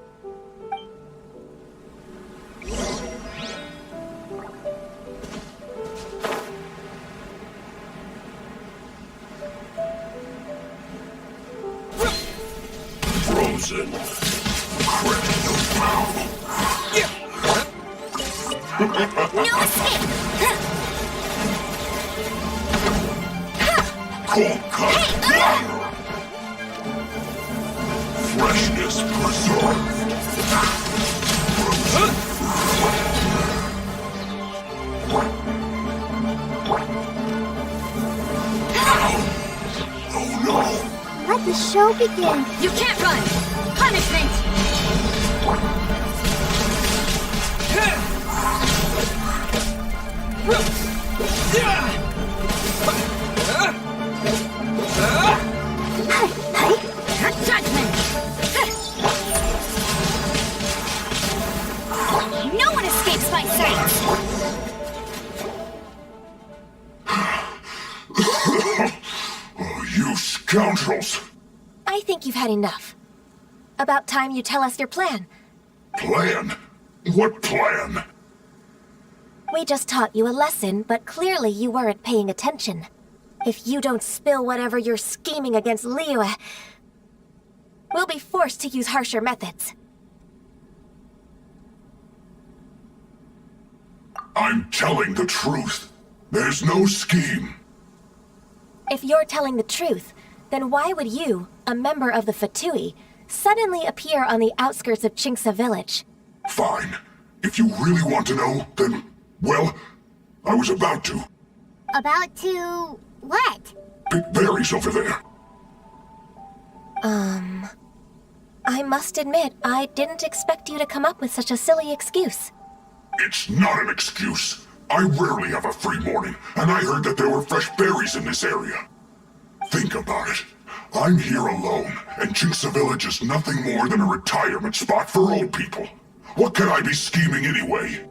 [SPEAKER 13] Frozen.
[SPEAKER 4] No escape!
[SPEAKER 13] Cold cut fire. Freshness preserved. Oh no!
[SPEAKER 4] Let the show begin.
[SPEAKER 2] You can't run! Punishment! Judgment! No one escapes my sight!
[SPEAKER 13] Oh, you scoundrels!
[SPEAKER 6] I think you've had enough. About time you tell us your plan.
[SPEAKER 13] Plan? What plan?
[SPEAKER 6] We just taught you a lesson, but clearly you weren't paying attention. If you don't spill whatever you're scheming against Liyue, we'll be forced to use harsher methods.
[SPEAKER 13] I'm telling the truth. There's no scheme.
[SPEAKER 6] If you're telling the truth, then why would you, a member of the Fatui, suddenly appear on the outskirts of Qingce village?
[SPEAKER 13] Fine. If you really want to know, then, well, I was about to.
[SPEAKER 4] About to... what?
[SPEAKER 13] Pick berries over there.
[SPEAKER 6] I must admit, I didn't expect you to come up with such a silly excuse.
[SPEAKER 13] It's not an excuse. I rarely have a free morning, and I heard that there were fresh berries in this area. Think about it. I'm here alone, and Qingce Village is nothing more than a retirement spot for old people. What could I be scheming anyway?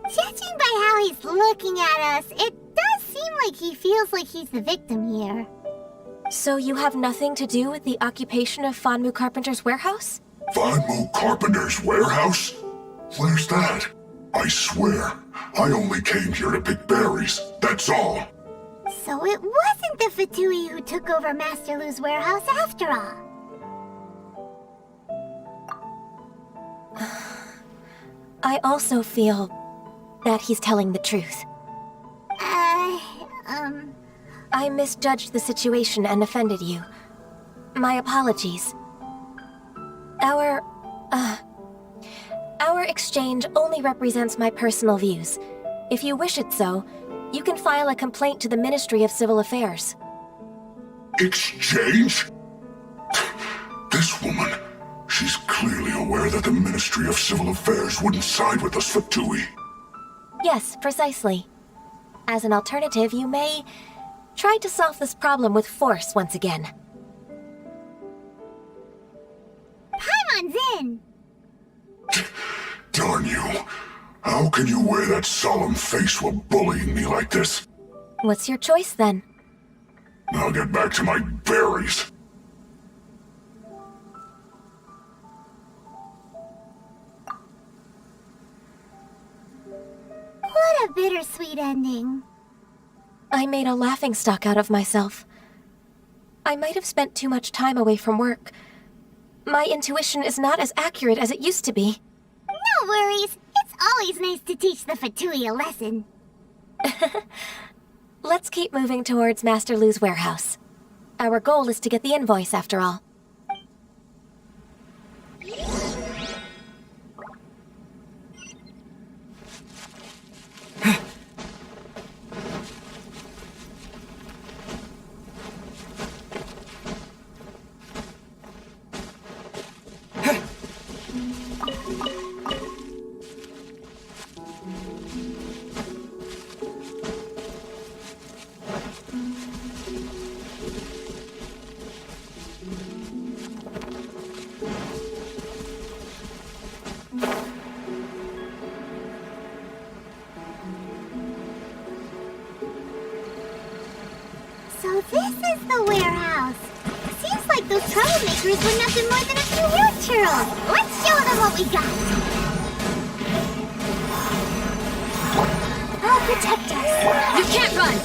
[SPEAKER 4] Judging by how he's looking at us, it does seem like he feels like he's the victim here.
[SPEAKER 6] So you have nothing to do with the occupation of Fanmu Carpenter's warehouse?
[SPEAKER 13] Fanmu Carpenter's warehouse? Where's that? I swear, I only came here to pick berries, that's all.
[SPEAKER 4] So it wasn't the Fatui who took over Master Lu's warehouse after all.
[SPEAKER 6] I also feel that he's telling the truth. I misjudged the situation and offended you. My apologies. Our exchange only represents my personal views. If you wish it so, you can file a complaint to the Ministry of Civil Affairs.
[SPEAKER 13] Exchange? This woman, she's clearly aware that the Ministry of Civil Affairs wouldn't side with us for Tui.
[SPEAKER 6] Yes, precisely. As an alternative, you may try to solve this problem with force once again.
[SPEAKER 4] Paimon's in!
[SPEAKER 13] Darn you. How can you wear that solemn face while bullying me like this?
[SPEAKER 6] What's your choice, then?
[SPEAKER 13] I'll get back to my berries.
[SPEAKER 4] What a bittersweet ending.
[SPEAKER 6] I made a laughingstock out of myself. I might have spent too much time away from work. My intuition is not as accurate as it used to be.
[SPEAKER 4] No worries. It's always nice to teach the Fatui a lesson.
[SPEAKER 6] Let's keep moving towards Master Lu's warehouse. Our goal is to get the invoice, after all.
[SPEAKER 4] So this is the warehouse. Seems like those troublemakers were nothing more than a few hair churls. Let's show them what we got. I'll protect us.
[SPEAKER 2] You can't run!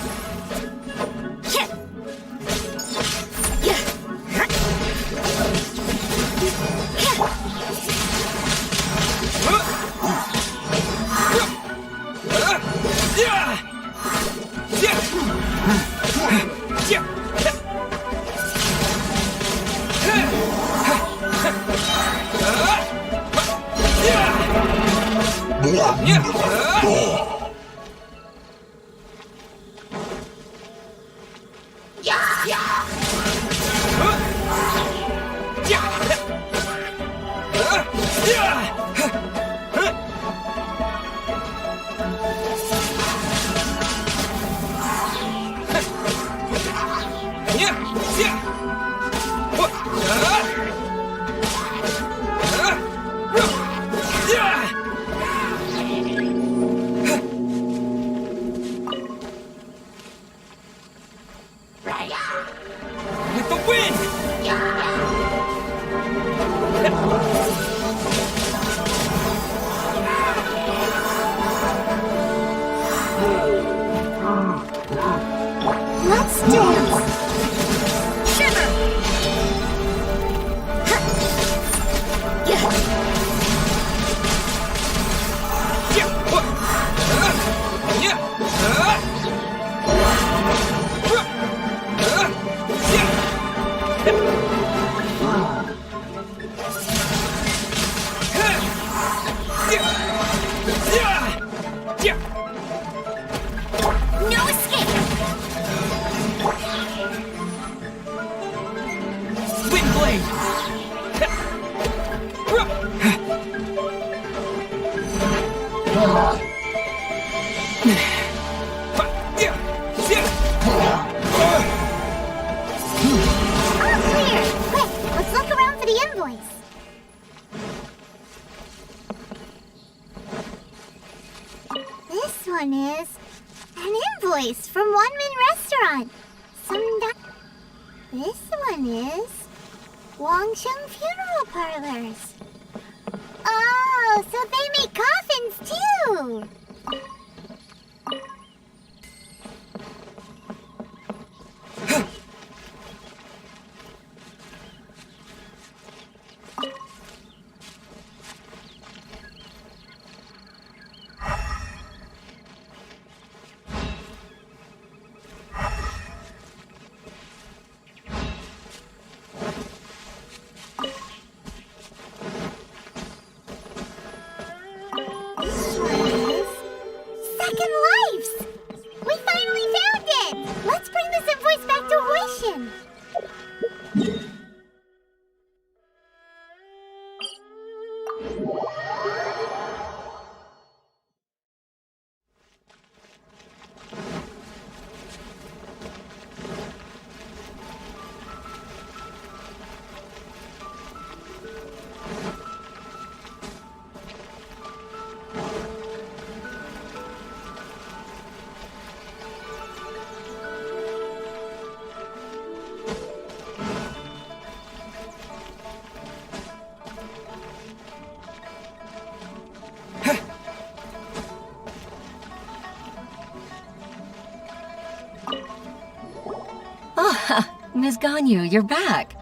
[SPEAKER 14] Ms. Ganyu, you're back.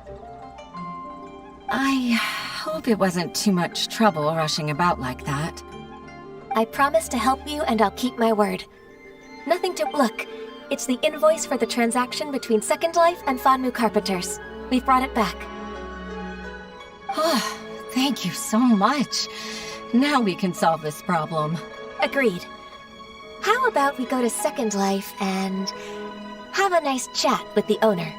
[SPEAKER 14] I hope it wasn't too much trouble rushing about like that.
[SPEAKER 6] I promise to help you and I'll keep my word. Nothing to look. It's the invoice for the transaction between Second Life and Fanmu Carpenters. We've brought it back.
[SPEAKER 14] Oh, thank you so much. Now we can solve this problem.
[SPEAKER 6] Agreed. How about we go to Second Life and have a nice chat with the owner?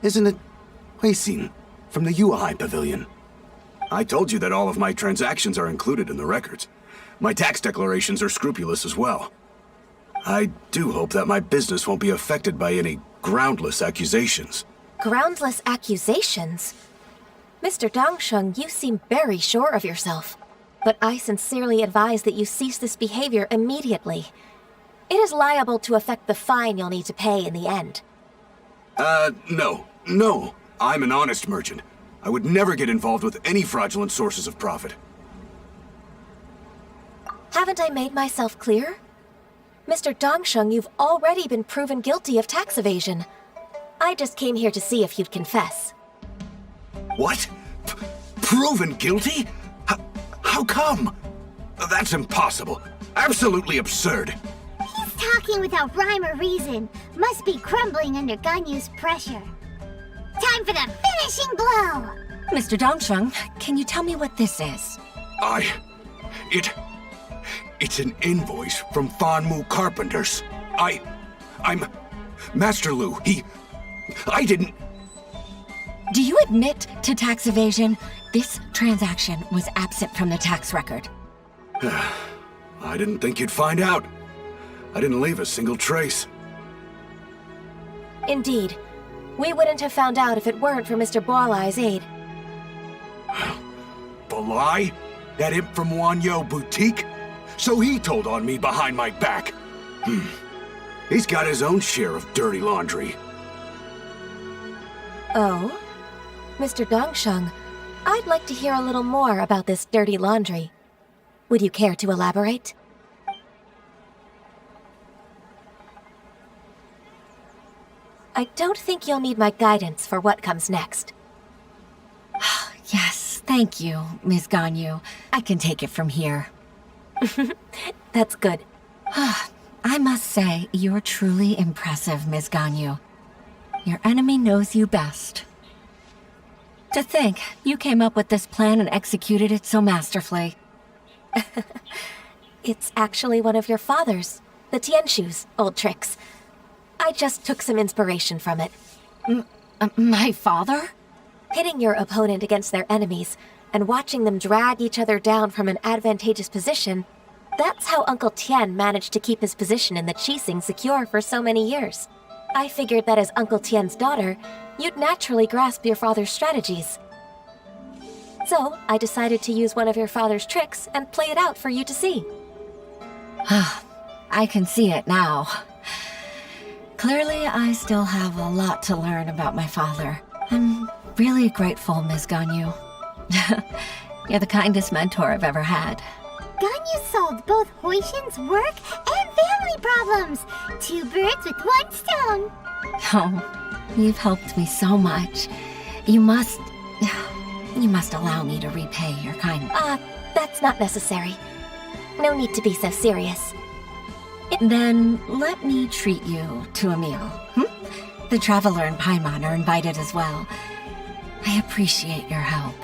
[SPEAKER 16] Isn't it Huixin from the Yuhai Pavilion? I told you that all of my transactions are included in the records. My tax declarations are scrupulous as well. I do hope that my business won't be affected by any groundless accusations.
[SPEAKER 6] Groundless accusations? Mr. Dongsheng, you seem very sure of yourself. But I sincerely advise that you cease this behavior immediately. It is liable to affect the fine you'll need to pay in the end.
[SPEAKER 16] No. I'm an honest merchant. I would never get involved with any fraudulent sources of profit.
[SPEAKER 6] Haven't I made myself clear? Mr. Dongsheng, you've already been proven guilty of tax evasion. I just came here to see if you'd confess.
[SPEAKER 16] What? Proven guilty? How come? That's impossible. Absolutely absurd.
[SPEAKER 4] He's talking without rhyme or reason. Must be crumbling under Ganyu's pressure. Time for the finishing blow!
[SPEAKER 14] Mr. Dongsheng, can you tell me what this is?
[SPEAKER 16] It's an invoice from Fanmu Carpenters. I'm Master Lu. I didn't...
[SPEAKER 14] Do you admit to tax evasion? This transaction was absent from the tax record.
[SPEAKER 16] I didn't think you'd find out. I didn't leave a single trace.
[SPEAKER 6] Indeed. We wouldn't have found out if it weren't for Mr. Boalai's aid.
[SPEAKER 16] Boalai? That imp from Wanyo Boutique? So he told on me behind my back. He's got his own share of dirty laundry.
[SPEAKER 6] Oh? Mr. Dongsheng, I'd like to hear a little more about this dirty laundry. Would you care to elaborate? I don't think you'll need my guidance for what comes next.
[SPEAKER 14] Yes, thank you, Ms. Ganyu. I can take it from here.
[SPEAKER 6] That's good.
[SPEAKER 14] I must say, you're truly impressive, Ms. Ganyu. Your enemy knows you best. To think, you came up with this plan and executed it so masterfully.
[SPEAKER 6] It's actually one of your father's, the Tianshu's, old tricks. I just took some inspiration from it.
[SPEAKER 14] My father?
[SPEAKER 6] Pitting your opponent against their enemies and watching them drag each other down from an advantageous position, that's how Uncle Tian managed to keep his position in the Qixing secure for so many years. I figured that as Uncle Tian's daughter, you'd naturally grasp your father's strategies. So, I decided to use one of your father's tricks and play it out for you to see.
[SPEAKER 14] I can see it now. Clearly, I still have a lot to learn about my father. I'm really grateful, Ms. Ganyu. You're the kindest mentor I've ever had.
[SPEAKER 4] Ganyu solved both Huishin's work and family problems. 2 birds with 1 stone.
[SPEAKER 14] Oh, you've helped me so much. You must allow me to repay your kindness.
[SPEAKER 6] That's not necessary. No need to be so serious.
[SPEAKER 14] Then let me treat you to a meal. The Traveler and Paimon are invited as well. I appreciate your help.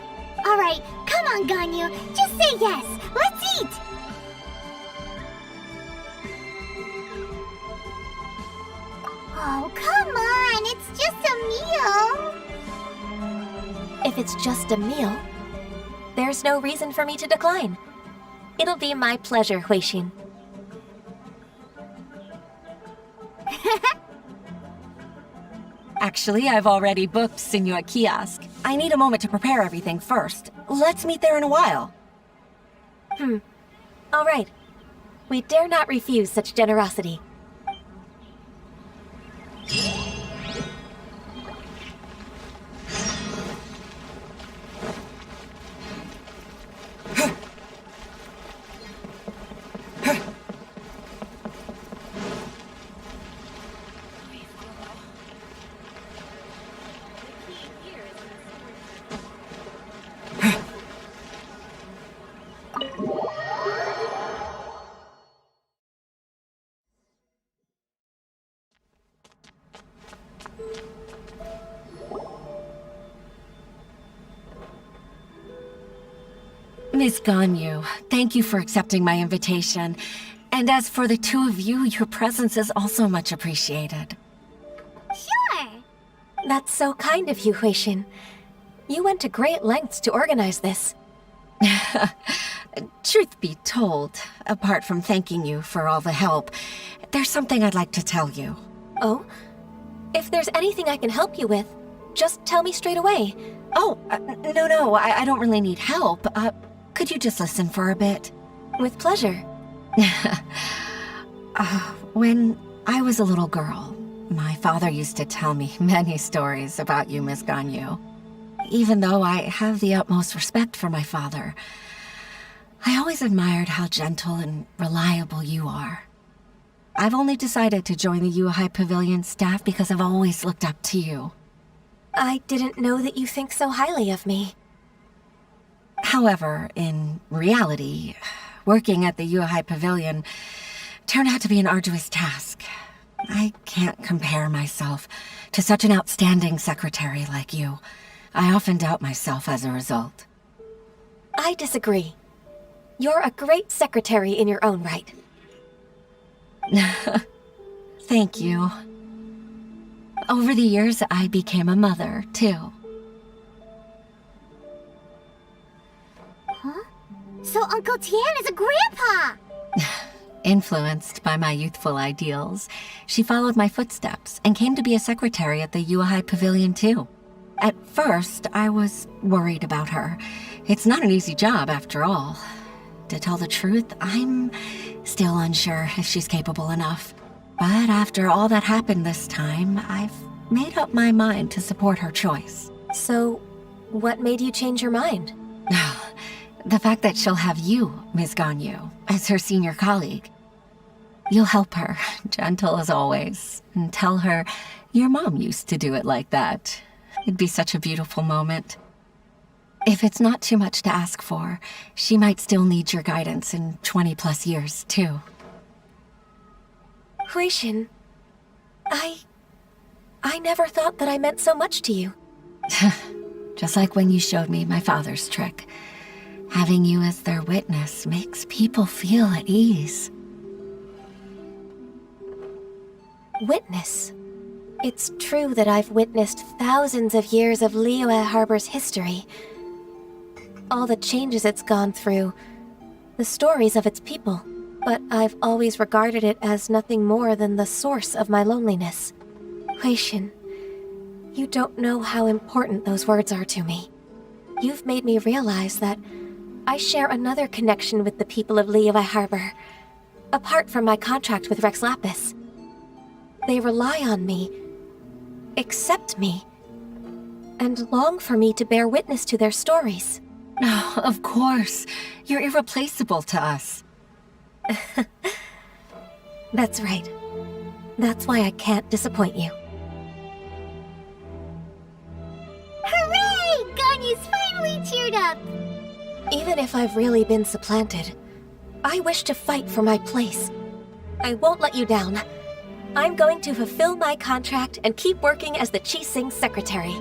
[SPEAKER 4] Alright, come on, Ganyu. Just say yes. Let's eat! Oh, come on. It's just a meal.
[SPEAKER 6] If it's just a meal, there's no reason for me to decline. It'll be my pleasure, Huishin.
[SPEAKER 14] Actually, I've already booked Sinua Kiosk. I need a moment to prepare everything first. Let's meet there in a while.
[SPEAKER 6] All right. We dare not refuse such generosity.
[SPEAKER 14] Miss Ganyu, thank you for accepting my invitation. And as for the 2 of you, your presence is also much appreciated.
[SPEAKER 4] Sure.
[SPEAKER 6] That's so kind of you, Huishin. You went to great lengths to organize this.
[SPEAKER 14] Truth be told, apart from thanking you for all the help, there's something I'd like to tell you.
[SPEAKER 6] Oh? If there's anything I can help you with, just tell me straight away.
[SPEAKER 14] Oh, no, I don't really need help. Could you just listen for a bit?
[SPEAKER 6] With pleasure.
[SPEAKER 14] When I was a little girl, my father used to tell me many stories about you, Miss Ganyu. Even though I have the utmost respect for my father, I always admired how gentle and reliable you are. I've only decided to join the Yuhai Pavilion staff because I've always looked up to you.
[SPEAKER 6] I didn't know that you think so highly of me.
[SPEAKER 14] However, in reality, working at the Yuhai Pavilion turned out to be an arduous task. I can't compare myself to such an outstanding secretary like you. I often doubt myself as a result.
[SPEAKER 6] I disagree. You're a great secretary in your own right.
[SPEAKER 14] Thank you. Over the years, I became a mother, too.
[SPEAKER 4] Huh? So Uncle Tian is a grandpa!
[SPEAKER 14] Influenced by my youthful ideals, she followed my footsteps and came to be a secretary at the Yuhai Pavilion, too. At first, I was worried about her. It's not an easy job, after all. To tell the truth, I'm still unsure if she's capable enough. But after all that happened this time, I've made up my mind to support her choice.
[SPEAKER 6] So, what made you change your mind?
[SPEAKER 14] The fact that she'll have you, Ms. Ganyu, as her senior colleague. You'll help her, gentle as always, and tell her your mom used to do it like that. It'd be such a beautiful moment. If it's not too much to ask for, she might still need your guidance in 20+ years, too.
[SPEAKER 6] Huishin, I never thought that I meant so much to you.
[SPEAKER 14] Just like when you showed me my father's trick. Having you as their witness makes people feel at ease.
[SPEAKER 6] Witness? It's true that I've witnessed thousands of years of Liyue Harbor's history. All the changes it's gone through, the stories of its people. But I've always regarded it as nothing more than the source of my loneliness. Huishin, you don't know how important those words are to me. you've made me realize that I share another connection with the people of Liyue Harbor, apart from my contract with Rex Lapis. They rely on me, accept me, and long for me to bear witness to their stories.
[SPEAKER 14] Oh, of course. You're irreplaceable to us.
[SPEAKER 6] That's right. That's why I can't disappoint you.
[SPEAKER 4] Hooray! Ganyu's finally cheered up!
[SPEAKER 6] Even if I've really been supplanted, I wish to fight for my place. I won't let you down. I'm going to fulfill my contract and keep working as the Qixing secretary.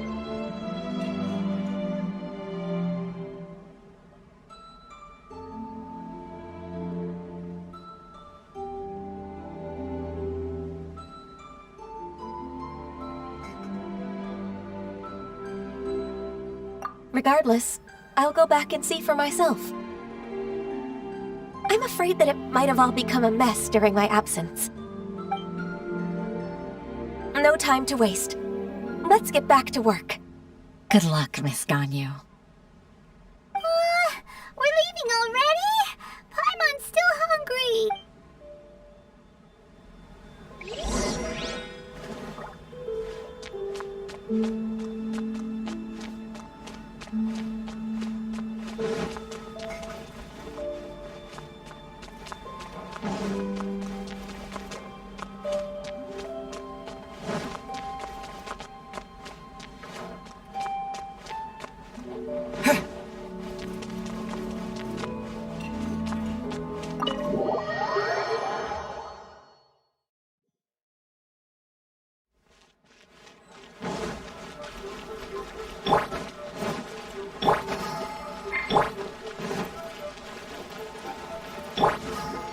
[SPEAKER 6] Regardless, I'll go back and see for myself. I'm afraid that it might have all become a mess during my absence. No time to waste. Let's get back to work.
[SPEAKER 14] Good luck, Miss Ganyu.
[SPEAKER 4] We're leaving already? Paimon's still hungry.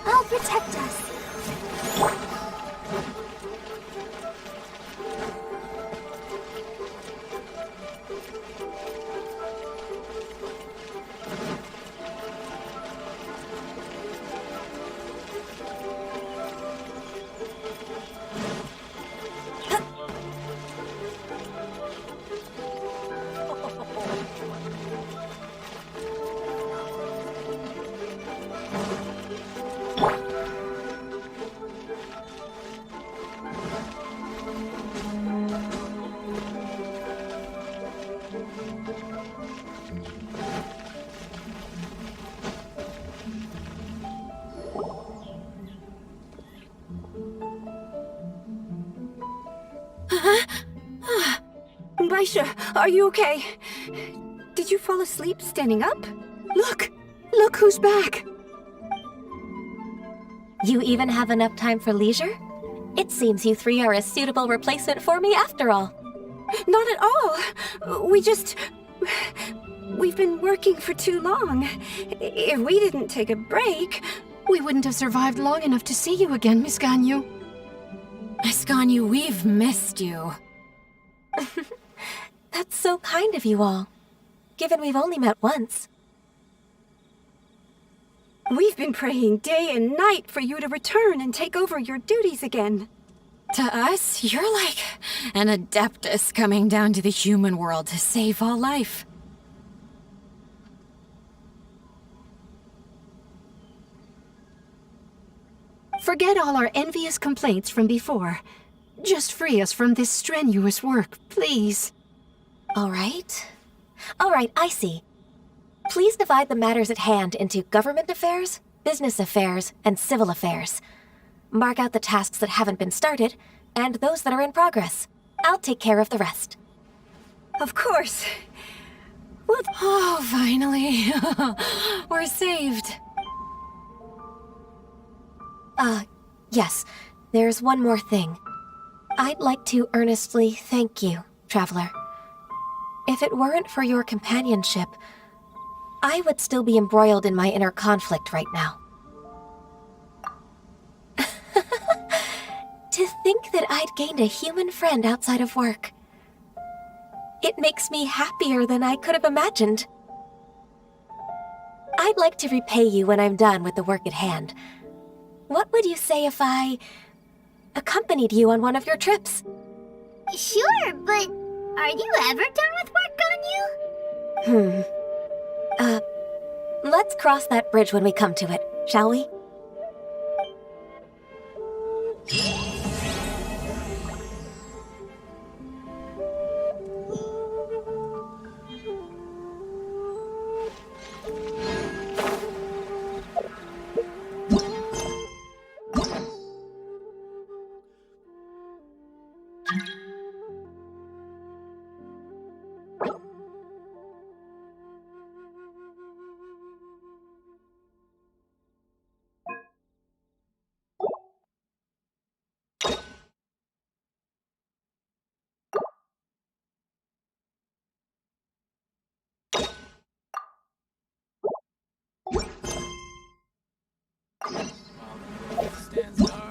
[SPEAKER 4] I'll protect us. Baisha, are you okay? Did you fall asleep standing up? Look! Look who's back!
[SPEAKER 6] You even have enough time for leisure? It seems you three are a suitable replacement for me after all.
[SPEAKER 3] Not at all. We've been working for too long. If we didn't take a break...
[SPEAKER 1] We wouldn't have survived long enough to see you again, Miss Ganyu.
[SPEAKER 14] Miss Ganyu, we've missed you.
[SPEAKER 6] That's so kind of you all, given we've only met once.
[SPEAKER 3] We've been praying day and night for you to return and take over your duties again.
[SPEAKER 14] To us, you're like an adeptus coming down to the human world to save all life.
[SPEAKER 1] Forget all our envious complaints from before. Just free us from this strenuous work, please.
[SPEAKER 6] All right, I see. Please divide the matters at hand into government affairs, business affairs, and civil affairs. Mark out the tasks that haven't been started, and those that are in progress. I'll take care of the rest.
[SPEAKER 3] Of course. Well,
[SPEAKER 14] oh, finally. We're saved.
[SPEAKER 6] Yes, there's one more thing. I'd like to earnestly thank you, Traveler. If it weren't for your companionship, I would still be embroiled in my inner conflict right now. To think that I'd gained a human friend outside of work. It makes me happier than I could have imagined. I'd like to repay you when I'm done with the work at hand. What would you say if I accompanied you on one of your trips?
[SPEAKER 4] Sure, but are you ever done with work, Ganyu?
[SPEAKER 6] Let's cross that bridge when we come to it, shall we?
[SPEAKER 15] Stands guard.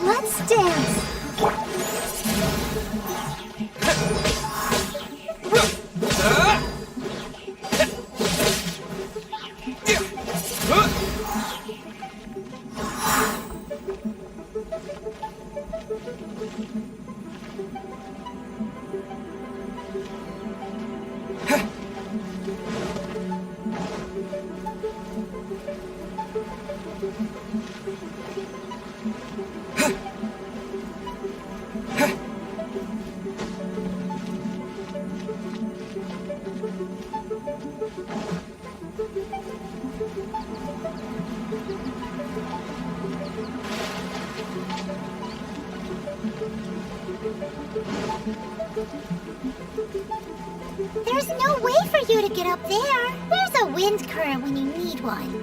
[SPEAKER 4] Let's dance. There's no way for you to get up there. Where's a wind current when you need one?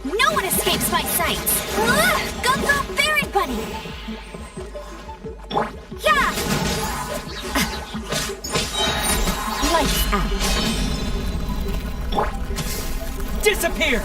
[SPEAKER 17] No one escapes my sight! Go, go, Baron Buddy! Yeah! Lights out.
[SPEAKER 10] Disappear!